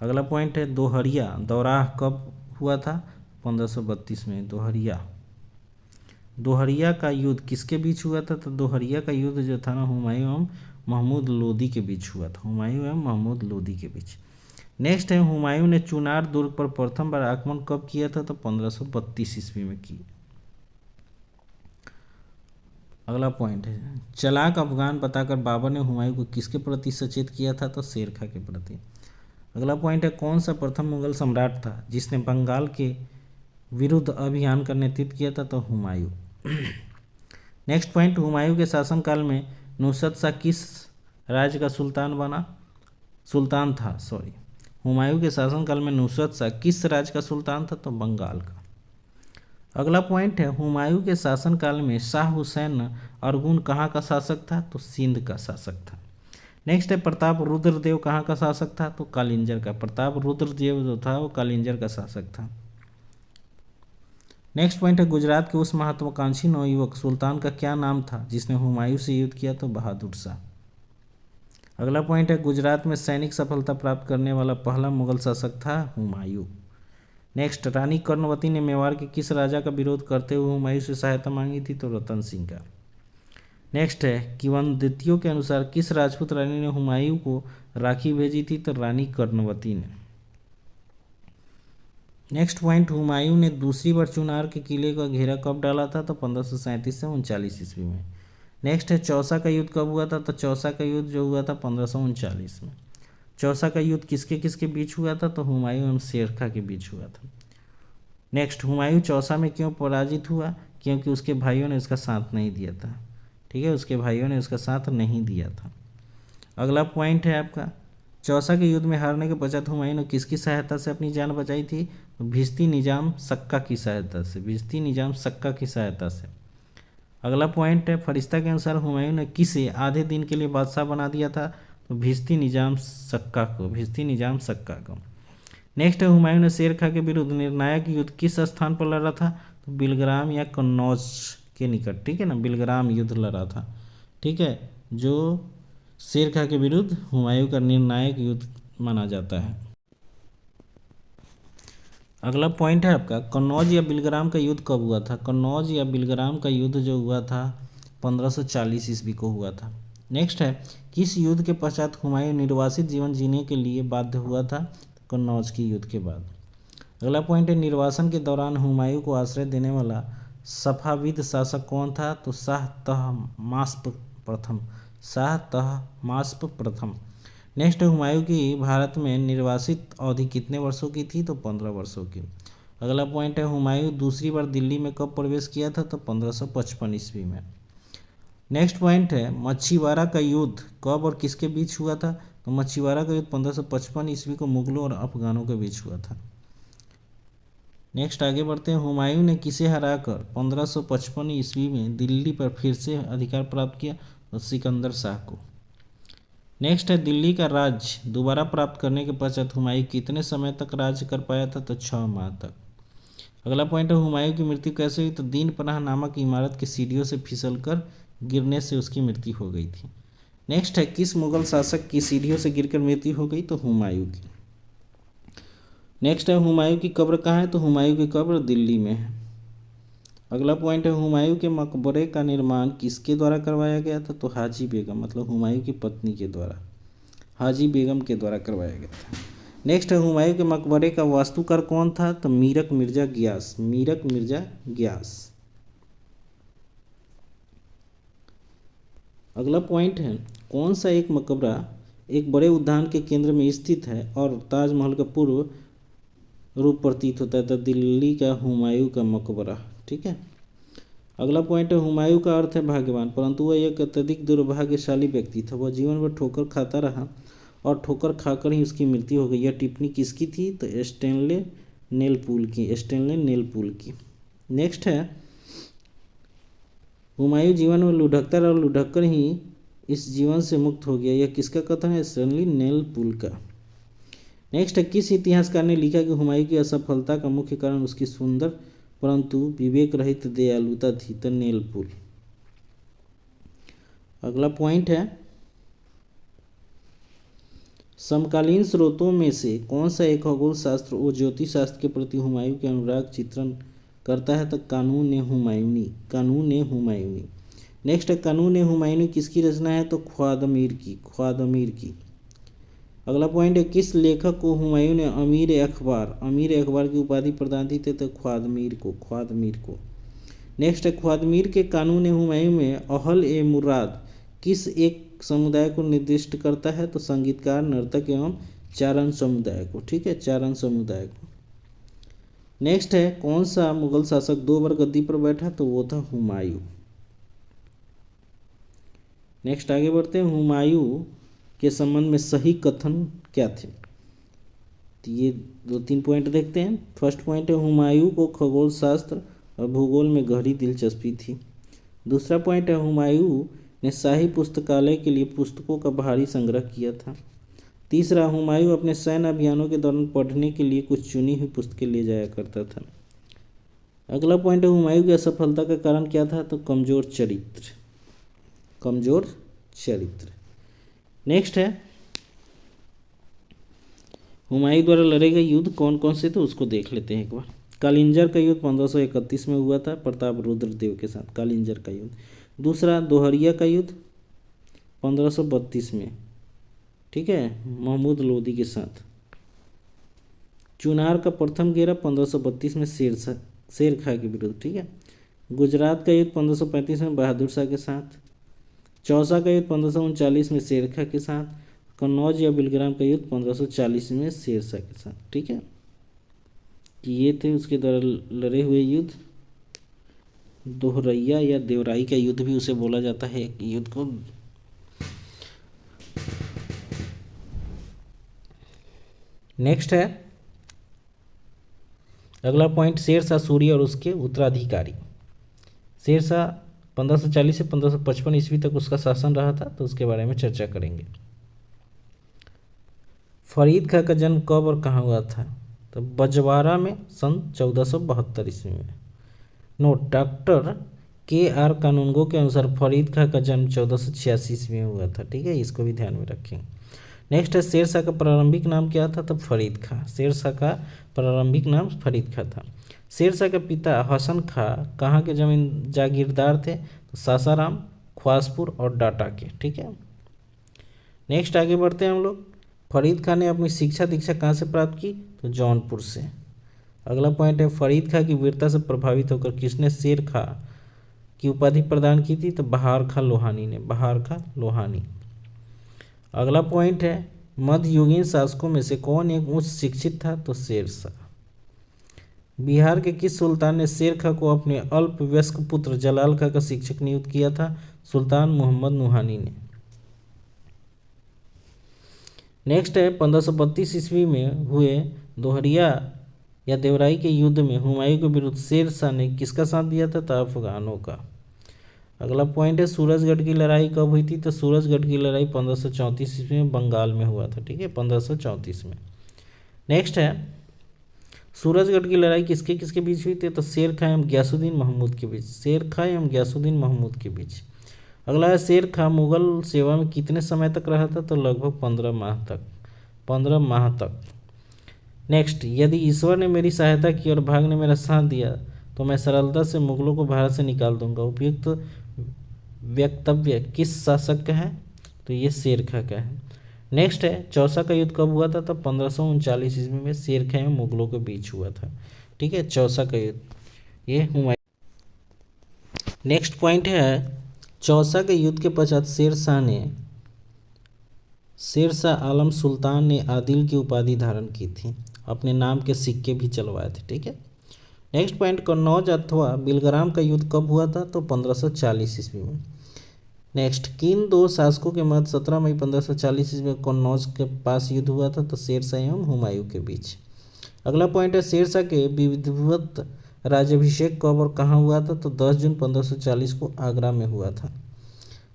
Speaker 1: अगला पॉइंट है, दोहरिया दौराह कब हुआ था? 1532 में। दोहरिया का युद्ध किसके बीच हुआ था? तो दोहरिया का युद्ध जो था ना, हुमायूं एवं महमूद लोदी के बीच हुआ था। हुमायूं एवं महमूद लोदी के बीच। नेक्स्ट है, हुमायूं ने चुनार दुर्ग पर प्रथम बार आक्रमण कब किया था? तो 1532 ईस्वी में किया। अगला पॉइंट है, चालाक अफगान बताकर बाबर ने हुमायूं को किसके प्रति सचेत किया था? तो शेर खां के प्रति। अगला पॉइंट है, कौन सा प्रथम मुगल सम्राट था जिसने बंगाल के विरुद्ध अभियान का नेतृत्व किया था? तो हुमायूं। नेक्स्ट पॉइंट, हुमायूं के शासनकाल में नुसरत शाह किस राज्य का सुल्तान था? हुमायूं के शासनकाल में नुसरत शाह किस राज्य का सुल्तान था? तो बंगाल का। अगला पॉइंट है, हुमायूं के शासनकाल में शाह हुसैन अरगुन कहाँ का शासक था? तो सिंध का शासक था। नेक्स्ट है, प्रताप रुद्रदेव कहाँ का शासक था? तो कालिंजर का। प्रताप रुद्रदेव जो था वो कालिंजर का शासक था। नेक्स्ट पॉइंट है, गुजरात के उस महत्वाकांक्षी नवयुवक सुल्तान का क्या नाम था जिसने हुमायूं से युद्ध किया? तो बहादुर शाह। अगला पॉइंट है, गुजरात में सैनिक सफलता प्राप्त करने वाला पहला मुगल शासक था हुमायूं। नेक्स्ट, रानी कर्णवती ने मेवाड़ के किस राजा का विरोध करते हुए हुमायूं से सहायता मांगी थी? तो रतन सिंह का। नेक्स्ट है, किंवदंतियों के अनुसार किस राजपूत रानी ने हुमायूं को राखी भेजी थी? तो रानी कर्णवती ने। नेक्स्ट पॉइंट, हुमायूं ने दूसरी बार चुनार के किले का घेरा कब डाला था? तो 1537 से 39 ईस्वी में। नेक्स्ट है, चौसा का युद्ध कब हुआ था? तो चौसा का युद्ध जो हुआ था 1539 में। चौसा का युद्ध किसके किसके बीच हुआ था? तो हुमायूं एवं शेर खां के बीच हुआ था। नेक्स्ट, हुमायूं चौसा में क्यों पराजित हुआ? क्योंकि उसके भाइयों ने उसका साथ नहीं दिया था। ठीक है, उसके भाइयों ने उसका साथ नहीं दिया था। अगला पॉइंट है आपका, चौसा के युद्ध में हारने के पश्चात हुमायूं ने किसकी सहायता से अपनी जान बचाई थी? तो भिश्ती निजाम सक्का की सहायता से। भिश्ती निजाम सक्का की सहायता से। अगला पॉइंट है, फरिश्ता के अनुसार हुमायूं ने किसे आधे दिन के लिए बादशाह बना दिया था? तो भिश्ती निजाम सक्का को। भिश्ती निजाम सक्का को। नेक्स्ट है, हुमायूं ने शेर खां के विरुद्ध निर्णायक युद्ध किस स्थान पर लड़ा था? तो बिलग्राम या कन्नौज के निकट। ठीक है ना, बिलग्राम युद्ध लड़ा था। ठीक है, जो शेर खां के विरुद्ध हुमायूं का निर्णायक युद्ध माना जाता है। अगला पॉइंट है आपका, कन्नौज या बिलग्राम का युद्ध कब हुआ था? कन्नौज या बिलग्राम का युद्ध जो हुआ था 1540 ईस्वी को हुआ था। नेक्स्ट है, किस युद्ध के पश्चात हुमायूं निर्वासित जीवन जीने के लिए बाध्य हुआ था? कन्नौज के युद्ध के बाद। अगला पॉइंट है, निर्वासन के दौरान हुमायूं को आश्रय देने वाला सफाविद शासक कौन था? तो शाह तहमास्प प्रथम। शाह तहमास्प प्रथम। नेक्स्ट, हुमायूं की भारत में निर्वासित अवधि कितने वर्षों की थी? तो 15 वर्षों की। अगला पॉइंट है, हुमायूं दूसरी बार दिल्ली में कब प्रवेश किया था? तो 1555 ईस्वी में। नेक्स्ट पॉइंट है, मछीवाड़ा का युद्ध कब और किसके बीच हुआ था? तो मछीवाड़ा का युद्ध 1555 ईस्वी को मुगलों और अफगानों के बीच हुआ था। नेक्स्ट आगे बढ़ते हैं, हुमायूं ने किसे हराकर 1555 ईस्वी में दिल्ली पर फिर से अधिकार प्राप्त किया? तो सिकंदर शाह को। नेक्स्ट है, दिल्ली का राज्य दोबारा प्राप्त करने के पश्चात हुमायूं कितने समय तक राज्य कर पाया था? तो 6 माह तक। अगला पॉइंट है, हुमायूं की मृत्यु कैसे हुई? तो दीन पनाह नामक इमारत की सीढ़ियों से फिसलकर गिरने से उसकी मृत्यु हो गई थी। नेक्स्ट है, किस मुगल शासक की सीढ़ियों से गिरकर मृत्यु हो गई? तो हुमायूं की। नेक्स्ट है, हुमायूं की कब्र कहाँ है? तो हुमायूं की कब्र दिल्ली में है। अगला पॉइंट है, हुमायूं के मकबरे का निर्माण किसके द्वारा करवाया गया था? तो हाजी बेगम, मतलब हुमायूं की पत्नी के द्वारा, हाजी बेगम के द्वारा करवाया गया था। नेक्स्ट है, हुमायूं के मकबरे का वास्तुकार कौन था? तो मीरक मिर्जा गियास। मीरक मिर्जा गियास। अगला पॉइंट है, कौन सा एक मकबरा एक बड़े उद्यान के केंद्र में स्थित है और ताजमहल का पूर्व रूप प्रतीत होता है? तो दिल्ली का हुमायूं का मकबरा। ठीक है। अगला पॉइंट है, हुमायूं का अर्थ है भाग्यवान, परंतु वह एक अत्यधिक दुर्भाग्यशाली व्यक्ति था। वह जीवन भर ठोकर खाता रहा और ठोकर खाकर ही उसकी मृत्यु हो गई। यह टिप्पणी किसकी थी? तो स्टैनले नेलपूल की। स्टैनले नेलपूल की। नेक्स्ट है, हुमायूं जीवन में लुढ़कता रहा और लुढ़क कर ही इस जीवन से मुक्त हो गया। यह किसका कथन है? स्टैनली नेलपूल का। नेक्स्ट है, किस इतिहासकार ने लिखा कि हुमायूं की असफलता का मुख्य कारण उसकी सुंदर परंतु विवेक रहित दयालुता थी? तो नेलपूल। अगला पॉइंट है, समकालीन स्रोतों में से कौन सा एक खगोल शास्त्र और ज्योतिष शास्त्र के प्रति हुमायूं के अनुराग चित्रण करता है? तो कानून ए हुमायूनी। कानून ए हुमायूनी। नेक्स्ट है, कानून ए हुमायूनी किसकी रचना है? तो ख्वादमीर की। ख्वादमीर की। अगला पॉइंट है, किस लेखक को हुमायूं ने अमीर अखबार की उपाधि प्रदान की थी? तो ख्वादमीर को। ख्वादमीर को। नेक्स्ट है ख्वादमीर के कानून हुमायूं में अहल ए मुराद किस एक समुदाय को निर्दिष्ट करता है? तो संगीतकार, नर्तक एवं चारण समुदाय को। ठीक है, चारण समुदाय को। नेक्स्ट है कौन सा मुगल शासक 2 बार गद्दी पर बैठा? तो वो था हुमायूं। नेक्स्ट आगे बढ़ते हैं, हुमायूं के संबंध में सही कथन क्या थे? तो ये 2-3 पॉइंट देखते हैं। फर्स्ट पॉइंट है हुमायूं को खगोल शास्त्र और भूगोल में गहरी दिलचस्पी थी। दूसरा पॉइंट है हुमायूं ने शाही पुस्तकालय के लिए पुस्तकों का भारी संग्रह किया था। तीसरा, हुमायूं अपने सैन्य अभियानों के दौरान पढ़ने के लिए कुछ चुनी हुई पुस्तकें ले जाया करता था। अगला पॉइंट है हुमायूं की असफलता का कारण क्या था? तो कमजोर चरित्र, कमजोर चरित्र। नेक्स्ट है हुमायूं द्वारा लड़े गए युद्ध कौन कौन से थे उसको देख लेते हैं एक बार। कालिंजर का युद्ध 1531 में हुआ था प्रताप रुद्र देव के साथ, कालिंजर का युद्ध। दूसरा, दोहरिया का युद्ध 1532 में, ठीक है, महमूद लोदी के साथ। चुनार का प्रथम घेरा 1532 में शेर खां के विरुद्ध, ठीक है। गुजरात का युद्ध 1535 में बहादुर शाह के साथ। चौसा का युद्ध 1539 में शेर खां के साथ। कन्नौज या बिलग्राम का युद्ध 1540 में शेर शाह के साथ, ठीक है। ये थे उसके द्वारा लड़े हुए युद्ध। दोहरैया या देवराई का युद्ध भी उसे बोला जाता है एक युद्ध को। नेक्स्ट है अगला पॉइंट, शेर शाह सूरी और उसके उत्तराधिकारी। शेर शाह 1540 से 1555 ईस्वी तक उसका शासन रहा था, तो उसके बारे में चर्चा करेंगे। फरीद खां का जन्म कब और कहाँ हुआ था? तो बजवारा में सन 1472 ईस्वी में। नोट, डॉक्टर KR कानूनगो के अनुसार फरीद खां का जन्म 1486 ईस्वी में हुआ था, ठीक है, इसको भी ध्यान में रखें। नेक्स्ट है शेर शाह का प्रारंभिक नाम क्या था? तो फरीद खां। शेर शाह का प्रारंभिक नाम फरीद खां था। शेर शाह के पिता हसन खां कहाँ के जमीन जागीरदार थे? तो सासाराम, ख्वासपुर और डाटा के, ठीक है। नेक्स्ट आगे बढ़ते हैं हम लोग। फरीद खां ने अपनी शिक्षा दीक्षा कहाँ से प्राप्त की? तो जौनपुर से। अगला पॉइंट है फरीद खां की वीरता से प्रभावित होकर किसने शेर खां की उपाधि प्रदान की थी? तो बहार खां लोहानी ने, बहार खां लोहानी। अगला पॉइंट है मध्ययुगीन शासकों में से कौन एक उच्च शिक्षित था? तो शेर शाह। बिहार के किस सुल्तान ने शेर खां को अपने अल्पवयस्क पुत्र जलाल खां का शिक्षक नियुक्त किया था? सुल्तान मोहम्मद नुहानी ने। नेक्स्ट है 1532 ईस्वी में हुए दोहरिया या देवराई के युद्ध में हुमायूं के विरुद्ध शेर शाह ने किसका साथ दिया था? तो अफगानों का। अगला पॉइंट है सूरजगढ़ की लड़ाई कब हुई थी? तो सूरजगढ़ की लड़ाई 1534 ईस्वी में बंगाल में हुआ था, ठीक है, 1534 में। नेक्स्ट है सूरजगढ़ की लड़ाई किसके किसके बीच हुई थी? तो शेर खां एवं गयासुद्दीन महमूद के बीच, शेर खां एवं गयासुद्दीन महमूद के बीच। अगला है शेर खां मुगल सेवा में कितने समय तक रहा था? तो लगभग 15 माह तक, 15 माह तक। नेक्स्ट, यदि ईश्वर ने मेरी सहायता की और भाग ने मेरा साथ दिया तो मैं सरलता से मुगलों को भारत से निकाल दूंगा। उपयुक्त वक्तव्य किस शासक का है? तो ये शेर खां का है। नेक्स्ट है चौसा का युद्ध कब हुआ था? तो 1539 ईस्वी में शेर खां एवं मुगलों के बीच हुआ था, ठीक है, चौसा का युद्ध। ये हुमायूं। नेक्स्ट पॉइंट है चौसा के युद्ध के पश्चात शेर शाह आलम सुल्तान ने आदिल की उपाधि धारण की थी, अपने नाम के सिक्के भी चलवाए थे, ठीक है। नेक्स्ट पॉइंट, कन्नौज अथवा बिलग्राम का युद्ध कब हुआ था? तो 1540 ईस्वी में। नेक्स्ट, किन दो शासकों के मध्य 17 मई 1540 ईस्वी में कन्नौज के पास युद्ध हुआ था? तो शेर शाह एवं हुमायूं के बीच। अगला पॉइंट है शेर शाह के विधिवत राज्याभिषेक कब और कहाँ हुआ था? तो 10 जून 1540 को आगरा में हुआ था।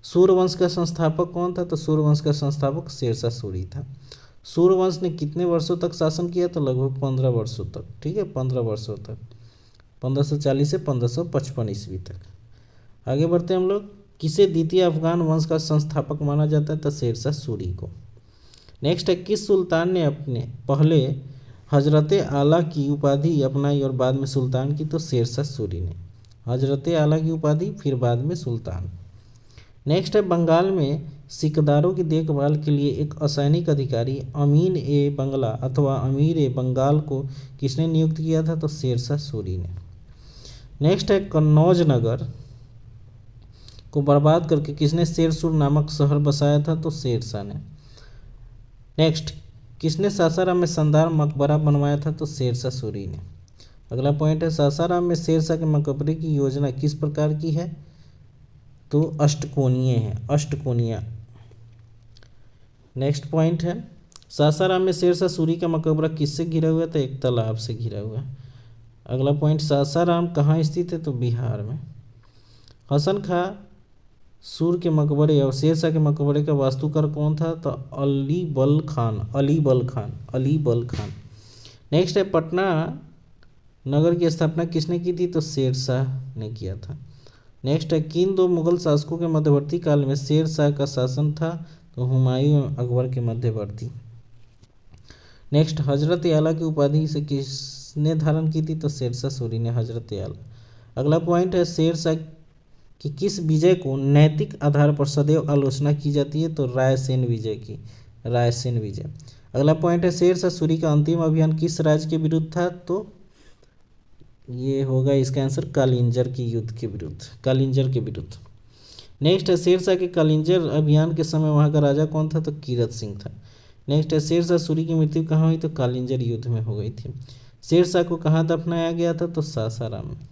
Speaker 1: सूर्यवंश का संस्थापक कौन था? तो सूर्यवंश का संस्थापक शेर शाह सूरी था। सूर्यवंश ने कितने वर्षों तक शासन किया? तो लगभग 15 वर्षों तक, ठीक है, 15 वर्षों तक, 1540 से 1555 ईस्वी तक। आगे बढ़ते हैं हम लोग। किसे द्वितीय अफगान वंश का संस्थापक माना जाता है? तो शेर शाह सूरी को। नेक्स्ट है किस सुल्तान ने अपने पहले हजरत आला की उपाधि अपनाई और बाद में सुल्तान की? तो शेर शाह सूरी ने हजरत आला की उपाधि, फिर बाद में सुल्तान। नेक्स्ट है बंगाल में सिकदारों की देखभाल के लिए एक असैनिक अधिकारी अमीन ए बंगला अथवा अमीर ए बंगाल को किसने नियुक्त किया था? तो शेर शाह सूरी ने। नेक्स्ट है कन्नौज नगर को बर्बाद करके किसने शेरसुर नामक शहर बसाया था? तो शेरशाह ने। नेक्स्ट, किसने सासाराम में शानदार मकबरा बनवाया था? तो शेरशाह सूरी ने। अगला पॉइंट है सासाराम में शेरशाह के मकबरे की योजना किस प्रकार की है? तो अष्टकोणीय है, अष्टकोणीय। नेक्स्ट पॉइंट है सासाराम में शेरशाह सूरी का मकबरा किससे घिरा हुआ था? एक तालाब से घिरा हुआ है। अगला पॉइंट सासाराम कहाँ स्थित है? तो बिहार में। हसन खां सूर के मकबरे और शेरशाह के मकबरे का वास्तुकार कौन था? तो अली बल खान, अली बल खान, अली बल खान। नेक्स्ट है पटना नगर की स्थापना किसने की थी? तो शेरशाह ने किया था। नेक्स्ट है किन दो मुगल शासकों के मध्यवर्ती काल में शेरशाह का शासन था? तो हुमायूं एवं अकबर के मध्यवर्ती। नेक्स्ट, हजरत आला की उपाधि से किसने धारण की थी? तो शेरशाह सूरी ने हजरत आला। अगला पॉइंट है शेरशाह कि किस विजय को नैतिक आधार पर सदैव आलोचना की जाती है? तो रायसेन विजय की, रायसेन विजय। अगला पॉइंट है शेरशाह सूरी का अंतिम अभियान किस राज्य के विरुद्ध था? तो ये होगा इसका आंसर कालिंजर की युद्ध के विरुद्ध, कालिंजर के विरुद्ध। नेक्स्ट है शेरशाह के कालिंजर अभियान के समय वहाँ का राजा कौन था? तो कीरत सिंह था। नेक्स्ट है शेरशाह सूरी की मृत्यु कहाँ हुई? तो कालिंजर युद्ध में हो गई थी। शेरशाह को कहाँ दफनाया गया था? तो सासाराम में।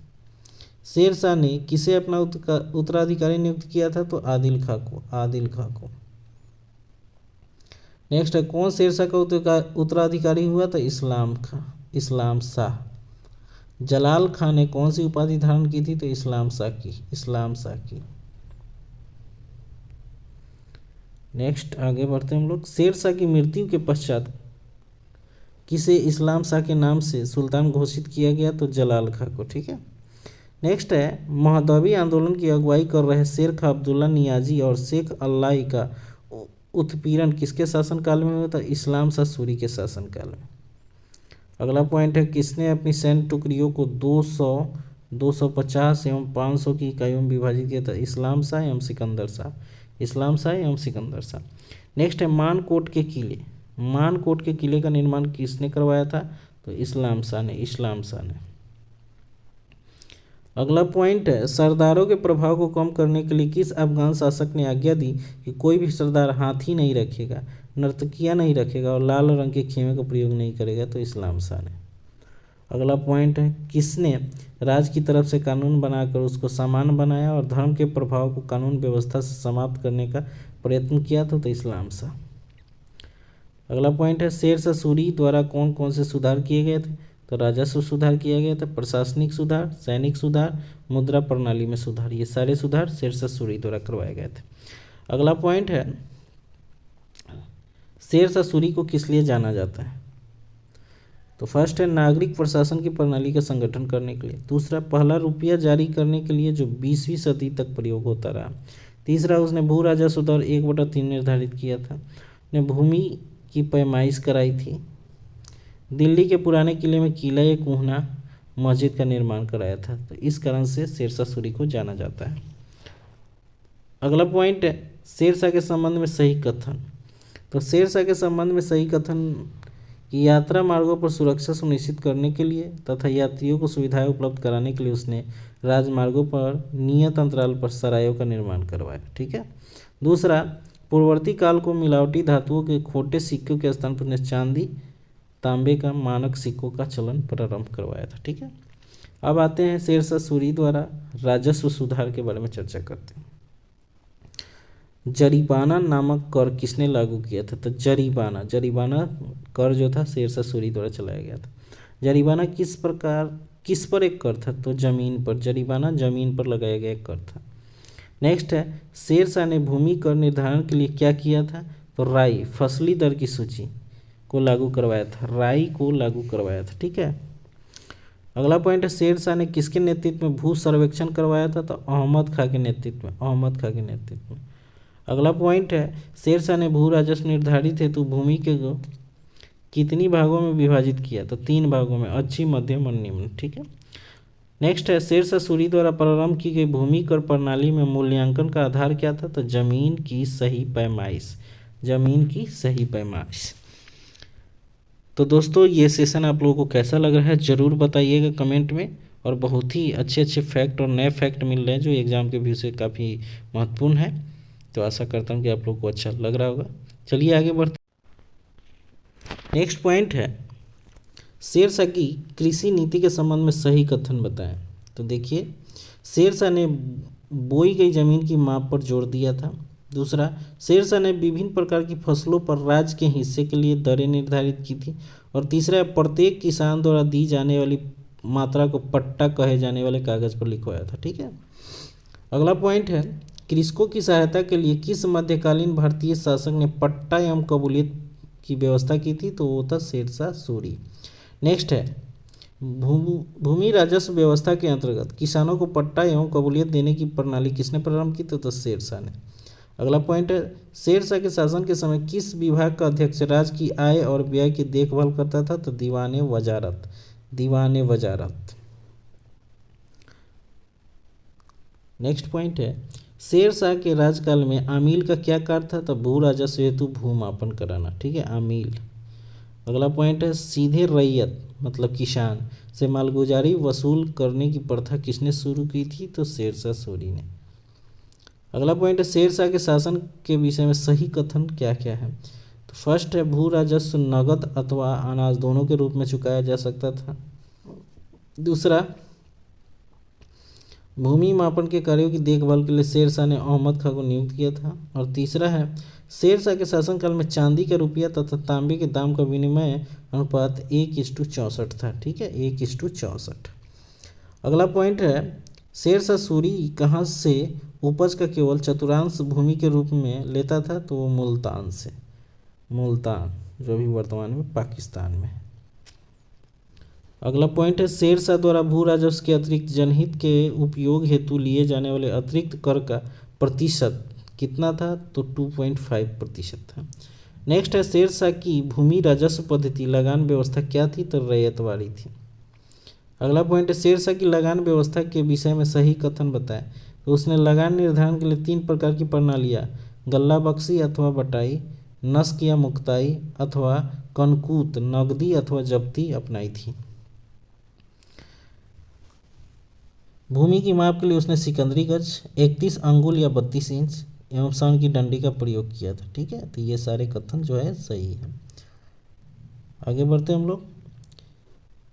Speaker 1: शेरशाह ने किसे अपना उत्तराधिकारी नियुक्त किया था? तो आदिल खां को, आदिल खां को। नेक्स्ट है कौन शेरशाह का उत्तराधिकारी हुआ? तो इस्लाम खां, इस्लाम शाह। जलाल खां ने कौन सी उपाधि धारण की थी? तो इस्लाम शाह की, इस्लाम शाह की। नेक्स्ट आगे बढ़ते हैं हम लोग। शेरशाह की मृत्यु के पश्चात किसे इस्लाम शाह के नाम से सुल्तान घोषित किया गया? तो जलाल खां को, ठीक है। नेक्स्ट है महदवी आंदोलन की अगुवाई कर रहे शेर खां अब्दुल्ला नियाजी और शेख अल्लाई का उत्पीड़न किसके शासनकाल में हुआ था? इस्लाम शाह सूरी के शासनकाल में। अगला पॉइंट है किसने अपनी सैन्य टुकड़ियों को 200, 250 एवं 500 की इकाइयों में विभाजित किया था? इस्लाम शाह एवं सिकंदर शाह, इस्लाम शाह एवं सिकंदर शाह। नेक्स्ट है मानकोट के किले, मानकोट के किले का निर्माण किसने करवाया था? तो इस्लाम शाह ने, इस्लाम शाह ने। अगला पॉइंट है सरदारों के प्रभाव को कम करने के लिए किस अफगान शासक ने आज्ञा दी कि कोई भी सरदार हाथी नहीं रखेगा, नर्तकियां नहीं रखेगा और लाल रंग के खेमे का प्रयोग नहीं करेगा? तो इस्लाम शाह ने। अगला पॉइंट है किसने राज की तरफ से कानून बनाकर उसको समान बनाया और धर्म के प्रभाव को कानून व्यवस्था से समाप्त करने का प्रयत्न किया था? तो इस्लाम शाह। अगला पॉइंट है शेरशाह सूरी द्वारा कौन कौन से सुधार किए गए थे? तो राजस्व सुधार किया गया था, प्रशासनिक सुधार, सैनिक सुधार, मुद्रा प्रणाली में सुधार। ये सारे सुधार शेरशाह सूरी द्वारा करवाए गए थे। अगला पॉइंट है शेरशाह सूरी को किस लिए जाना जाता है? तो फर्स्ट है नागरिक प्रशासन की प्रणाली का संगठन करने के लिए। दूसरा, पहला रुपया जारी करने के लिए जो 20वीं सदी तक प्रयोग होता रहा। तीसरा, उसने भू राजस्व दर 1/3 निर्धारित किया था। उसने भूमि की पैमाइश कराई थी। दिल्ली के पुराने किले में किला कुहना मस्जिद का निर्माण कराया था। तो इस कारण से शेरशाह सूरी को जाना जाता है। अगला पॉइंट है शेरशाह के संबंध में सही कथन। तो शेरशाह के संबंध में सही कथन कि यात्रा मार्गों पर सुरक्षा सुनिश्चित करने के लिए तथा यात्रियों को सुविधाएं उपलब्ध कराने के लिए उसने राजमार्गों पर नियत अंतराल पर सरायों का निर्माण करवाया, ठीक है। दूसरा, पूर्ववर्ती काल को मिलावटी धातुओं के खोटे सिक्कों के स्थान पर उसने चांदी तांबे का मानक सिक्कों का चलन प्रारंभ करवाया था, ठीक है। अब आते हैं शेरशाह सूरी द्वारा राजस्व सुधार के बारे में चर्चा करते हैं। जरीबाना नामक कर किसने लागू किया था? तो जरीबाना कर जो था शेरशाह सूरी द्वारा चलाया गया था। जरीबाना किस पर एक कर था? तो जमीन पर। जरीबाना जमीन पर लगाया गया एक कर था। नेक्स्ट है शेरशाह ने भूमि कर निर्धारण के लिए क्या किया था? तो राई फसली दर की सूची को लागू करवाया था, राई को लागू करवाया था, ठीक है। अगला पॉइंट है शेरशाह ने किसके नेतृत्व में भू सर्वेक्षण करवाया था? तो अहमद खां के नेतृत्व में, अहमद खां के नेतृत्व में। अगला पॉइंट है शेरशाह ने भू राजस्व निर्धारित हेतु भूमि के कितनी भागों में विभाजित किया? तो 3 भागों में, अच्छी, मध्यम और निम्न, ठीक है। नेक्स्ट है शेरशाह सूरी द्वारा प्रारंभ की गई भूमि कर प्रणाली में मूल्यांकन का आधार क्या था? तो जमीन की सही पैमाइश, जमीन की सही पैमाइश। तो दोस्तों ये सेशन आप लोगों को कैसा लग रहा है ज़रूर बताइएगा कमेंट में। और बहुत ही अच्छे अच्छे फैक्ट और नए फैक्ट मिल रहे हैं जो एग्ज़ाम के व्यू से काफ़ी महत्वपूर्ण है। तो आशा करता हूँ कि आप लोग को अच्छा लग रहा होगा। चलिए आगे बढ़ते। नेक्स्ट पॉइंट है, शेरशाह की कृषि नीति के संबंध में सही कथन बताएं। तो देखिए, शेरशाह ने बोई गई जमीन की माप पर जोर दिया था। दूसरा, शेरशाह ने विभिन्न प्रकार की फसलों पर राज्य के हिस्से के लिए दरें निर्धारित की थी। और तीसरा, प्रत्येक किसान द्वारा दी जाने वाली मात्रा को पट्टा कहे जाने वाले कागज पर लिखवाया था। ठीक है। अगला पॉइंट है, कृषकों की सहायता के लिए किस मध्यकालीन भारतीय शासक ने पट्टा एवं कबूलियत की व्यवस्था की थी? तो वो था शेरशाह सूरी। नेक्स्ट है, भूमि राजस्व व्यवस्था के अंतर्गत किसानों को पट्टा एवं कबूलियत देने की प्रणाली किसने प्रारंभ की? तो शेरशाह ने। अगला पॉइंट है, शेरशाह के शासन के समय किस विभाग का अध्यक्ष राज्य की आय और व्यय की देखभाल करता था? तो दीवाने वजारत। दीवाने वजारत। नेक्स्ट पॉइंट है, शेरशाह के राजकाल में आमील का क्या कार्य था? तो भू राजस्व हेतु भूमापन कराना। ठीक है, आमील। अगला पॉइंट है, सीधे रैयत मतलब किसान से मालगुजारी वसूल करने की प्रथा किसने शुरू की थी? तो शेरशाह सूरी ने। अगला पॉइंट है, शेरशाह के शासन के विषय में सही कथन क्या क्या है? तो फर्स्ट है, भू राजस्व नगद अथवा अनाज दोनों के रूप में चुकाया जा सकता था। दूसरा, भूमि मापन के कार्यों की देखभाल के लिए शेरशाह ने अहमद खां को नियुक्त किया था। और तीसरा है, शेरशाह के शासनकाल में चांदी का रुपया तथा तांबे के दाम का विनिमय अनुपात 1:64 था। ठीक है, 1:64। अगला पॉइंट है, शेरशाह सूरी कहाँ से उपज का केवल चतुर्थांश भूमि के रूप में लेता था? तो वो मुल्तान से। मुल्तान जो भी वर्तमान में पाकिस्तान में। अगला पॉइंट है, शेरशाह द्वारा भू राजस्व के अतिरिक्त जनहित के उपयोग हेतु लिए जाने वाले अतिरिक्त कर का प्रतिशत कितना था? तो 2.5% था। नेक्स्ट है, शेरशाह की भूमि राजस्व पद्धति लगान व्यवस्था क्या थी? तो रैयतवाड़ी थी। अगला पॉइंट है, शेरशाह की लगान व्यवस्था के विषय में सही कथन बताएं। तो उसने लगान निर्धारण के लिए 3 प्रकार की प्रणालियाँ गल्ला बख्शी अथवा बटाई, नस्क या मुक्ताई अथवा कनकूत नगदी अथवा जब्ती अपनाई थी। भूमि की माप के लिए उसने सिकंदरी गज, 31 अंगुल या 32 इंच एवं स्वर्ण की डंडी का प्रयोग किया था। ठीक है, तो ये सारे कथन जो है सही है। आगे बढ़ते हैं हम लोग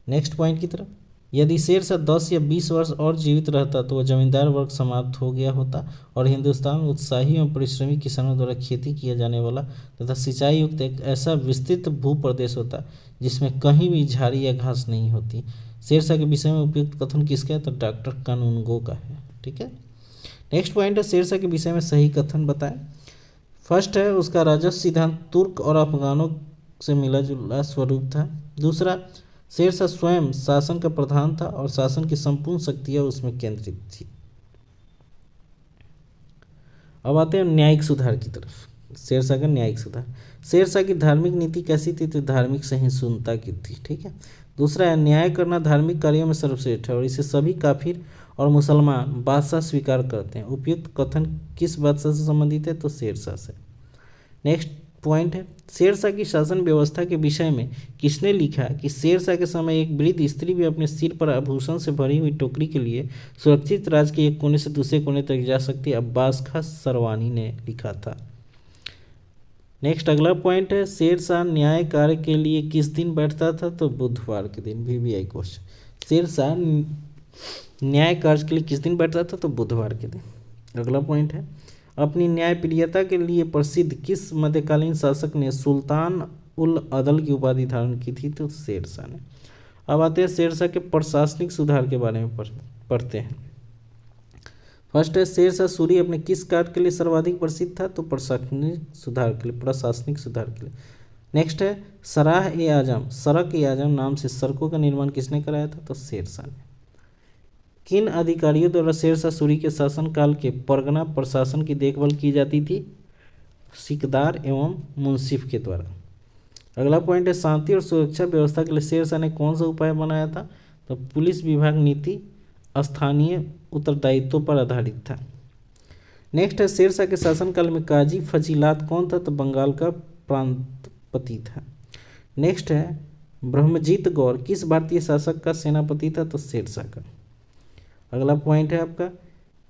Speaker 1: नेक्स्ट पॉइंट की तरफ। यदि शेरशाह 10 या 20 वर्ष और जीवित रहता तो वह जमींदार वर्ग समाप्त हो गया होता और हिंदुस्तान में उत्साही एवं परिश्रमी किसानों द्वारा खेती किया जाने वाला तथा सिंचाई युक्त एक ऐसा विस्तृत भू प्रदेश होता जिसमें कहीं भी झाड़ी या घास नहीं होती। शेरशाह के विषय में उपयुक्त कथन किसका है? तो डॉक्टर कानूनगो का है। ठीक है। नेक्स्ट पॉइंट है, शेरशाह के विषय में सही कथन बताएं। फर्स्ट है, उसका राजस्व सिद्धांत तुर्क और अफगानों से मिला जुला स्वरूप था। दूसरा, शेरशाह स्वयं शासन का प्रधान था और शासन की संपूर्ण शक्तियां उसमें केंद्रित थी। अब आते हैं न्यायिक सुधार की तरफ। शेरशाह का न्यायिक सुधार। शेरशाह की धार्मिक नीति कैसी थी? तो धार्मिक सहिष्णुता की थी। ठीक है। दूसरा है, न्याय करना धार्मिक कार्यों में सर्वश्रेष्ठ है और इसे सभी काफिर और मुसलमान बादशाह स्वीकार करते हैं। उपयुक्त कथन किस बादशाह से संबंधित है? तो शेरशाह से। नेक्स्ट पॉइंट है, शेरशाह की शासन व्यवस्था के विषय में किसने लिखा कि शेरशाह के समय एक वृद्ध स्त्री भी अपने सिर पर आभूषण से भरी हुई टोकरी के लिए सुरक्षित राज्य के एक कोने से दूसरे कोने तक जा सकती है? अब्बास खां सरवानी ने लिखा था। नेक्स्ट अगला पॉइंट है, शेरशाह न्याय कार्य के लिए किस दिन बैठता था? तो बुधवार के दिन। VVI question. शेरशाह न्याय कार्य के लिए किस दिन बैठता था? तो बुधवार के दिन। अगला पॉइंट है, अपनी न्यायप्रियता के लिए प्रसिद्ध किस मध्यकालीन शासक ने सुल्तान उल अदल की उपाधि धारण की थी? तो शेरशाह ने। अब आते हैं शेरशाह के प्रशासनिक सुधार के बारे में पढ़ते हैं। फर्स्ट है, शेरशाह सूरी अपने किस कार्य के लिए सर्वाधिक प्रसिद्ध था? तो प्रशासनिक सुधार के लिए। प्रशासनिक सुधार के लिए। नेक्स्ट है, सड़क ए आजम नाम से सड़कों का निर्माण किसने कराया था? तो शेरशाह ने। किन अधिकारियों द्वारा शेरशाह सूरी के शासनकाल के परगना प्रशासन की देखभाल की जाती थी? सिकदार एवं मुंसिफ के द्वारा। अगला पॉइंट है, शांति और सुरक्षा व्यवस्था के लिए शेरशाह ने कौन सा उपाय बनाया था? तो पुलिस विभाग नीति स्थानीय उत्तरदायित्व पर आधारित था। नेक्स्ट है, शेरशाह के शासनकाल में काजी फजीलात कौन था? तो बंगाल का प्रांतपति था। नेक्स्ट है, ब्रह्मजीत गौर किस भारतीय शासक का सेनापति था? तो शेरशाह का। अगला पॉइंट है आपका,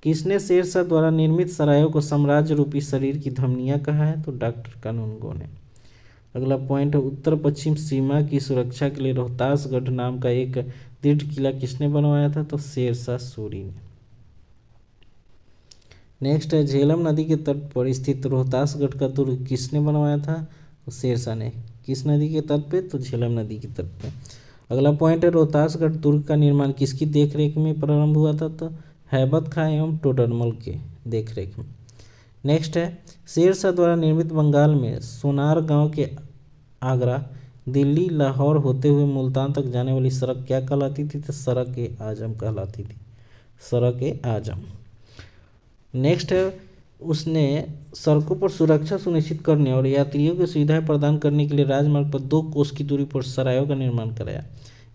Speaker 1: किसने शेरशाह द्वारा निर्मित सरायों को साम्राज्य रूपी शरीर की धमनियाँ कहा है? तो डॉक्टर कानूनगो ने। अगला पॉइंट है, उत्तर पश्चिम सीमा की सुरक्षा के लिए रोहतासगढ़ नाम का एक दृढ़ किला किसने बनवाया था? तो शेरशाह सूरी ने। नेक्स्ट है, झेलम नदी के तट पर स्थित रोहतासगढ़ का दुर्ग किसने बनवाया था? तो शेरशाह ने। किस नदी के तट पे? तो झेलम नदी के तट पे। अगला पॉइंट है, रोहतासगढ़ दुर्ग का निर्माण किसकी देखरेख में प्रारंभ हुआ था? तो हैबत खां एवं टोडरमल के देखरेख में। नेक्स्ट है, शेरशाह द्वारा निर्मित बंगाल में सोनार गांव के आगरा, दिल्ली, लाहौर होते हुए मुल्तान तक जाने वाली सड़क क्या कहलाती थी? तो सड़क ए आजम कहलाती थी, सड़क ए आजम। नेक्स्ट है, उसने सड़कों पर सुरक्षा सुनिश्चित करने और यात्रियों की सुविधाएं प्रदान करने के लिए राजमार्ग पर 2 कोस की दूरी पर सरायों का निर्माण कराया।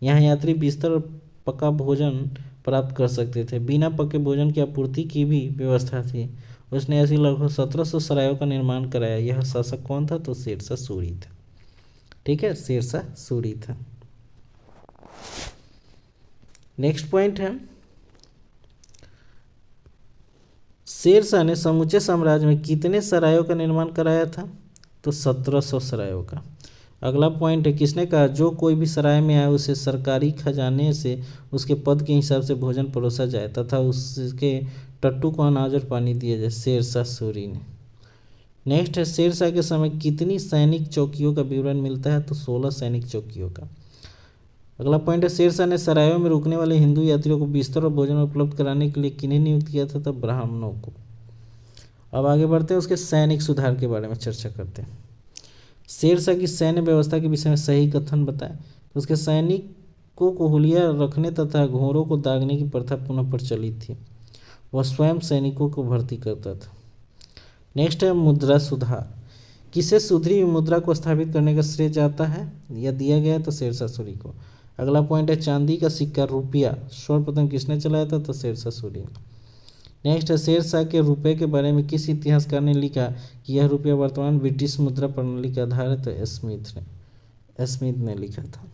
Speaker 1: यहाँ यात्री बिस्तर और पका भोजन प्राप्त कर सकते थे। बिना पके भोजन की आपूर्ति की भी व्यवस्था थी। उसने ऐसी लगभग 1700 सरायों का निर्माण कराया। यह शासक कौन था? तो शेरशाह सूरी था। ठीक है, शेरशाह सूरी था। नेक्स्ट पॉइंट है, शेरशाह ने समूचे साम्राज्य में कितने सरायों का निर्माण कराया था? तो 1700 सरायों का। अगला पॉइंट है, किसने कहा जो कोई भी सराय में आए उसे सरकारी खजाने से उसके पद के हिसाब से भोजन परोसा जाए तथा उसके टट्टू को अनाज और पानी दिया जाए? शेरशाह सूरी ने। नेक्स्ट है, शेरशाह के समय कितनी सैनिक चौकियों का विवरण मिलता है? तो 16 सैनिक चौकियों का। अगला पॉइंट है, शेरशाह ने सरायों में रुकने वाले हिंदू यात्रियों को बिस्तर और भोजन उपलब्ध कराने के लिए किन्हें नियुक्त किया था? तो ब्राह्मणों को। अब आगे बढ़ते हैं, उसके सैनिक सुधार के बारे में चर्चा करते हैं। शेरशाह की सैन्य व्यवस्था के विषय में सही कथन बताएं। तो उसके सैनिकों को हुलिया रखने तथा घोड़ों को दागने की प्रथा पुनः प्रचलित थी। वह स्वयं सैनिकों को भर्ती करता था। नेक्स्ट है, मुद्रा सुधार। किसे सुधरी हुई मुद्रा को स्थापित करने का श्रेय जाता है या दिया गया है? तो शेरशाह सूरी को। अगला पॉइंट है, चांदी का सिक्का रुपया सर्वप्रथम किसने चलाया था? तो शेरशाह सूरी ने। नेक्स्ट है, शेरशाह के रुपये के बारे में किस इतिहासकार ने लिखा कि यह रुपया वर्तमान ब्रिटिश मुद्रा प्रणाली का आधार है? तो स्मिथ ने लिखा था।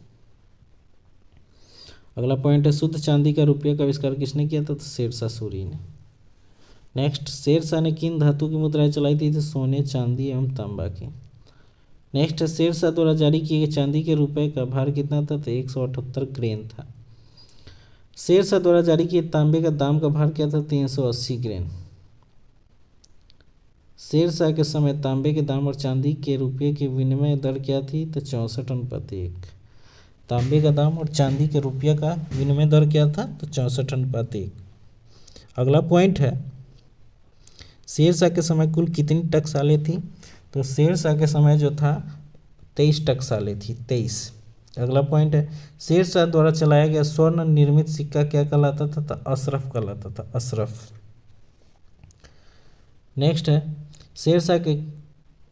Speaker 1: अगला पॉइंट है, शुद्ध चांदी का रुपये का आविष्कार किसने किया था? तो शेरशाह सूरी ने। नेक्स्ट, शेरशाह ने किन धातु की मुद्राएं चलाई थी? तो सोने, चांदी एवं तांबा की। नेक्स्ट है, शेरशाह द्वारा जारी किए गए चांदी के रुपये का भार कितना था? तो 178 ग्रेन था। शेरशाह द्वारा जारी किए तांबे का दाम का भार क्या था? 380 ग्रेन। शेरशाह के समय तांबे के दाम और चांदी के रुपये की विनिमय दर क्या थी? तो 64:1। तांबे का दाम और चांदी के रुपये का विनिमय दर क्या था? तो 64:1। अगला पॉइंट है, शेरशाह के समय कुल कितनी टकसालें थी? तो शेरशाह के समय जो था 23 टकसालें थी, 23। अगला पॉइंट है, शेरशाह द्वारा चलाया गया स्वर्ण निर्मित सिक्का क्या कहलाता था? तो अशरफ कहलाता था, अशरफ। नेक्स्ट है, शेरशाह के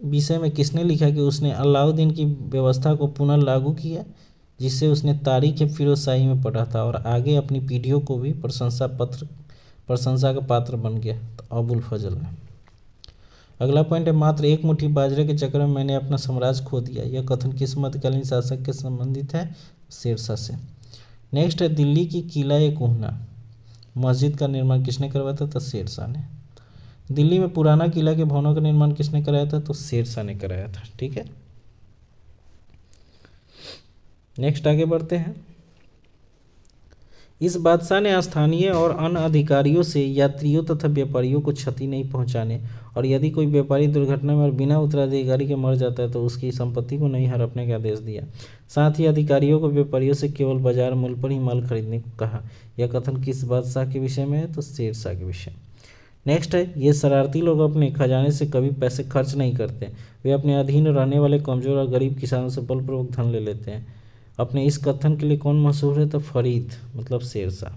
Speaker 1: विषय में किसने लिखा कि उसने अलाउद्दीन की व्यवस्था को पुनः लागू किया, जिससे उसने तारीख फिरोजशाही में पढ़ा था और आगे अपनी पीढ़ियों को भी प्रशंसा का पात्र बन गया? तो अबुल फजल ने। अगला पॉइंट है, मात्र एक मुट्ठी बाजरे के चक्कर में मैंने अपना साम्राज्य खो दिया। यह कथन किस मध्यकालीन शासक के संबंधित है? शेरशाह से। नेक्स्ट है, दिल्ली की किला-ए-कुहना मस्जिद का निर्माण किसने करवाया था? तो शेरशाह ने। दिल्ली में पुराना किला के भवनों का निर्माण किसने कराया था? तो शेरशाह ने कराया था। ठीक है, नेक्स्ट आगे बढ़ते हैं। इस बादशाह ने स्थानीय और अन्य अधिकारियों से यात्रियों तथा व्यापारियों को क्षति नहीं पहुंचाने और यदि कोई व्यापारी दुर्घटना में और बिना उत्तराधिकारी के मर जाता है तो उसकी संपत्ति को नहीं हड़पने का आदेश दिया। साथ ही अधिकारियों को व्यापारियों से केवल बाजार मूल्य पर ही माल खरीदने को कहा। यह कथन किस बादशाह के विषय में है? तो शेरशाह के विषय। नेक्स्ट है, ये शरारती लोग अपने खजाने से कभी पैसे खर्च नहीं करते। वे अपने अधीन रहने वाले कमजोर और गरीब किसानों से बलपूर्वक धन ले लेते हैं। अपने इस कथन के लिए कौन मशहूर है? तो फरीद मतलब शेरशाह।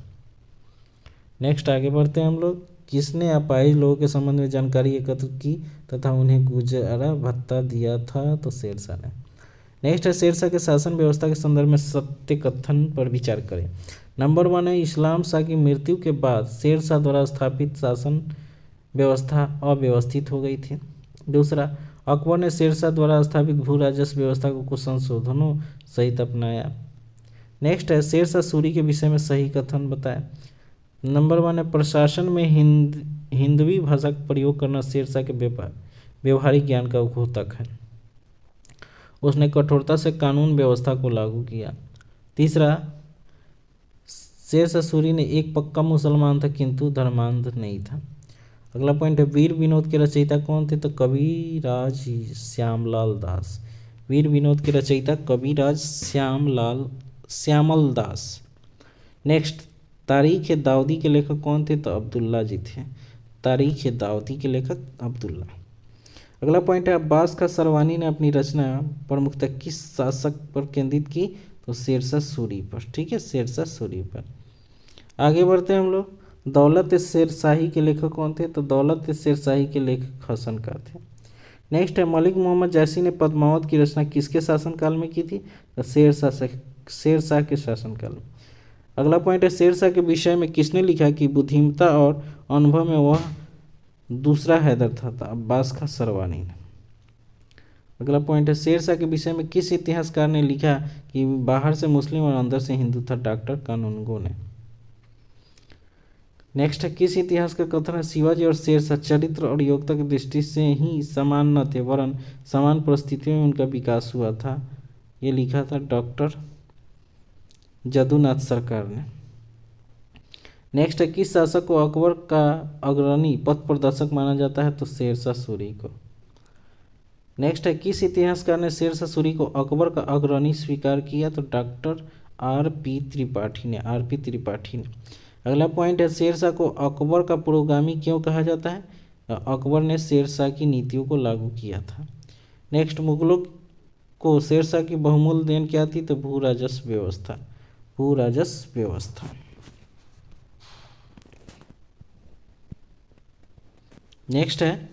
Speaker 1: नेक्स्ट आगे बढ़ते हैं हम लोग। किसने अपाहिज लोगों के संबंध में जानकारी एकत्र की तथा उन्हें गुजारा भत्ता दिया था? तो शेरशाह ने। नेक्स्ट है, शेरशाह के शासन व्यवस्था के संदर्भ में सत्य कथन पर विचार करें। नंबर 1 है, इस्लाम शाह की मृत्यु के बाद शेरशाह द्वारा स्थापित शासन व्यवस्था अव्यवस्थित हो गई थी। दूसरा, अकबर ने शेरशाह द्वारा स्थापित भू राजस्व व्यवस्था को कुछ संशोधनों सहित अपनाया। नेक्स्ट है, शेरशाह सूरी के विषय में सही कथन बताएं। नंबर 1 है प्रशासन में हिंदवी भाषा का प्रयोग करना शेरशाह के व्यवहारिक ज्ञान का द्योतक है। उसने कठोरता से कानून व्यवस्था को लागू किया। तीसरा, शेरशाह सूरी ने एक पक्का मुसलमान था किंतु धर्मांध नहीं था। अगला पॉइंट है वीर विनोद के रचयिता कौन थे? तो कविराज श्यामलाल दास। वीर विनोद के रचयिता कविराज श्यामल दास। नेक्स्ट, तारीख दाऊदी के लेखक कौन थे? तो अब्दुल्ला जी थे। तारीख दाऊदी के लेखक अब्दुल्ला। अगला पॉइंट है अब्बास खां सरवानी ने अपनी रचना प्रमुखतः किस शासक पर केंद्रित की? तो शेरशाह सूरी पर। ठीक है, शेरशाह सूरी पर। आगे बढ़ते हैं हम लोग। दौलत शेरशाही के लेखक कौन थे? तो दौलत शेरशाही के लेखक हसन खां थे। नेक्स्ट है मलिक मोहम्मद जैसी ने पद्मावत की रचना किसके शासनकाल में की थी? तो शेरशाह के शासनकाल में। अगला पॉइंट है शेरशाह के विषय में किसने लिखा कि बुद्धिमत्ता और अनुभव में वह दूसरा हैदर था? अब्बास खां सरवानी ने। अगला पॉइंट है शेरशाह के विषय में किस इतिहासकार ने लिखा कि बाहर से मुस्लिम और अंदर से हिंदू था? डॉक्टर कानूनगो ने। नेक्स्ट है किस इतिहास का कथन है शिवाजी और शेरशाह चरित्र और योग्यता की दृष्टि से ही समान न थे वरन समान परिस्थितियों में उनका विकास हुआ था? ये लिखा था डॉक्टर जदुनाथ सरकार ने। नेक्स्ट है किस शासक को अकबर का अग्रणी पथ प्रदर्शक माना जाता है? तो शेरशाह सूरी को। नेक्स्ट है किस इतिहासकार ने शेरशाह सूरी को अकबर का अग्रणी स्वीकार किया? तो डॉक्टर आर.पी. त्रिपाठी ने। अगला पॉइंट है शेरशाह को अकबर का पुरोगामी क्यों कहा जाता है? अकबर ने शेरशाह की नीतियों को लागू किया था। नेक्स्ट, मुगलों को शेरशाह की बहुमूल्य देन क्या थी? तो भू राजस्व व्यवस्था। नेक्स्ट है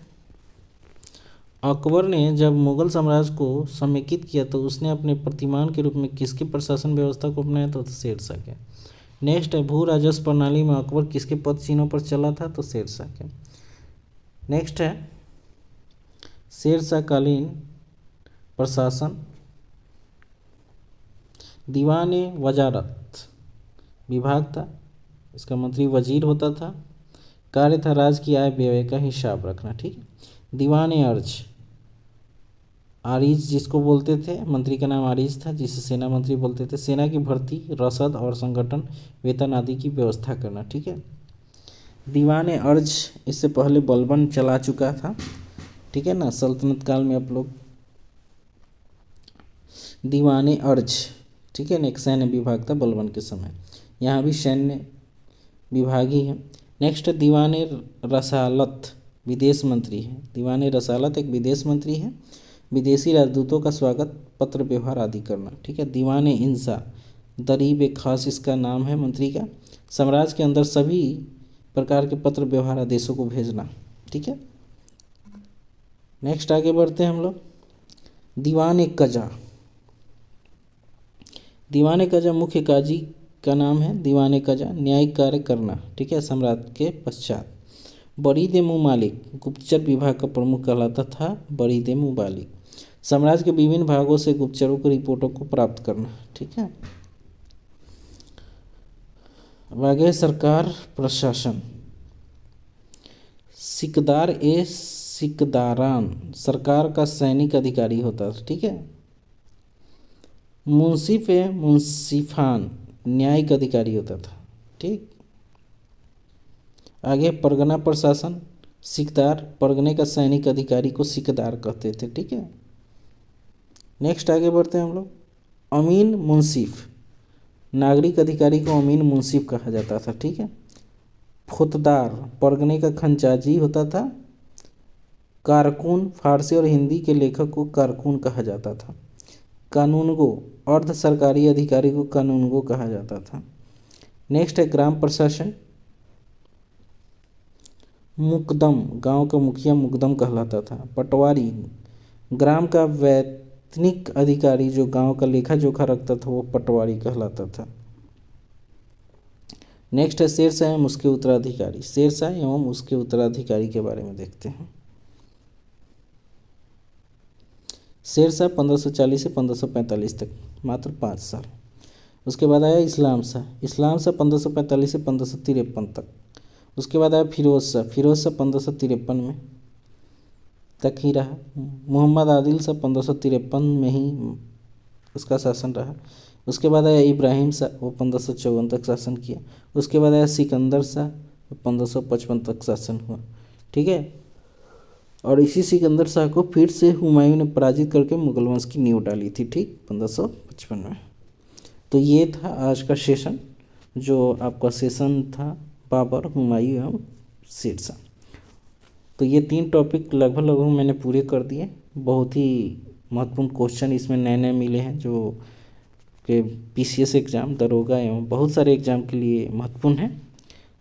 Speaker 1: अकबर ने जब मुगल साम्राज्य को समेकित किया तो उसने अपने प्रतिमान के रूप में किसके प्रशासन व्यवस्था को अपनाया? तो शेरशाह के। नेक्स्ट है भू राजस्व प्रणाली में अकबर किसके पद चिन्हों पर चला था? तो शेरशाह के। नेक्स्ट है शेरशाहकालीन प्रशासन दीवान वजारत विभाग था, इसका मंत्री वजीर होता था, कार्य था राज्य की आय व्यय का हिसाब रखना। ठीक, दीवान अर्ज आरिज जिसको बोलते थे, मंत्री का नाम आरिज था जिसे सेना मंत्री बोलते थे। सेना की भर्ती, रसद और संगठन, वेतन आदि की व्यवस्था करना। ठीक है, दीवान अर्ज इससे पहले बलबन चला चुका था। ठीक है ना, सल्तनत काल में आप लोग दीवान अर्ज, ठीक है ना, एक सैन्य विभाग था बलबन के समय, यहाँ भी सैन्य विभाग ही है। नेक्स्ट दीवान रसालत विदेश मंत्री है। दीवान रसालत एक विदेश मंत्री है, विदेशी राजदूतों का स्वागत, पत्र व्यवहार आदि करना। ठीक है, दीवान इंसा दरीब एक खास इसका नाम है मंत्री का, साम्राज्य के अंदर सभी प्रकार के पत्र व्यवहार आदेशों को भेजना। ठीक है, नेक्स्ट आगे बढ़ते हैं हम लोग। दीवान कजा, दीवान कजा मुख्य काजी का नाम है। दीवान कजा न्यायिक कार्य करना। ठीक है, सम्राट के पश्चात। बरीद मुमालिक गुप्तचर विभाग का प्रमुख कहलाता था। बरीद मुमालिक साम्राज्य के विभिन्न भागों से गुप्तचरों की रिपोर्टों को प्राप्त करना। ठीक है, अब आगे सरकार प्रशासन। सिकदारान सरकार का सैनिक अधिकारी होता था। ठीक है, मुंसिफान न्यायिक अधिकारी होता था। ठीक, आगे परगना प्रशासन। सिकदार परगने का सैनिक अधिकारी को सिकदार कहते थे। ठीक है, नेक्स्ट आगे बढ़ते हैं हम लोग। अमीन मुंसिफ नागरिक अधिकारी को अमीन मुंसिफ कहा जाता था। ठीक है, फौतदार परगने का खंचाजी होता था। कारकुन फारसी और हिंदी के लेखक को कारकुन कहा जाता था। कानूनगो अर्ध सरकारी अधिकारी को कानूनगो कहा जाता था। नेक्स्ट है ग्राम प्रशासन। मुकदम गांव का मुखिया मुकदम कहलाता था। पटवारी ग्राम का वैतनिक अधिकारी जो गांव का लेखा जोखा रखता था वो पटवारी कहलाता था। नेक्स्ट है शेरशाह एवं उसके उत्तराधिकारी। शेरशाह एवं उसके उत्तराधिकारी के बारे में देखते हैं। शेरशाह 1540 से 1545 तक, मात्र 5 साल। उसके बाद आया इस्लाम शाह। इस्लाम शाह 1545 से 1553 तक। उसके बाद आया फिरोज शाह। फिरोज शाह 1553 में तक ही रहा। मोहम्मद आदिल शाह 1553 में ही उसका शासन रहा। उसके बाद आया इब्राहिम शाह, वो 1554 तक शासन किया। उसके बाद आया सिकंदर शाह, 1555 तक शासन हुआ। ठीक है। और इसी सिकंदर शाह को फिर से हुमायूं ने पराजित करके मुगल वंश की नींव डाली थी, ठीक, 1555 में। तो ये था आज का सेशन, जो आपका सेशन था बाबर, हुमायूं एवं शेरशाह। तो ये 3 टॉपिक लगभग लगभग मैंने पूरे कर दिए। बहुत ही महत्वपूर्ण क्वेश्चन इसमें नए नए मिले हैं, जो कि पीसीएस एग्ज़ाम, दरोगा एवं बहुत सारे एग्ज़ाम के लिए महत्वपूर्ण है।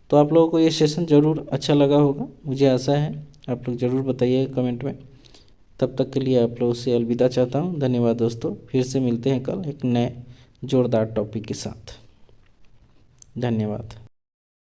Speaker 1: तो आप लोगों को ये सेशन ज़रूर अच्छा लगा होगा, मुझे आशा है। आप लोग ज़रूर बताइएगा कमेंट में। तब तक के लिए आप लोगों से अलविदा चाहता हूँ। धन्यवाद दोस्तों। फिर से मिलते हैं कल एक नए जोरदार टॉपिक के साथ। धन्यवाद।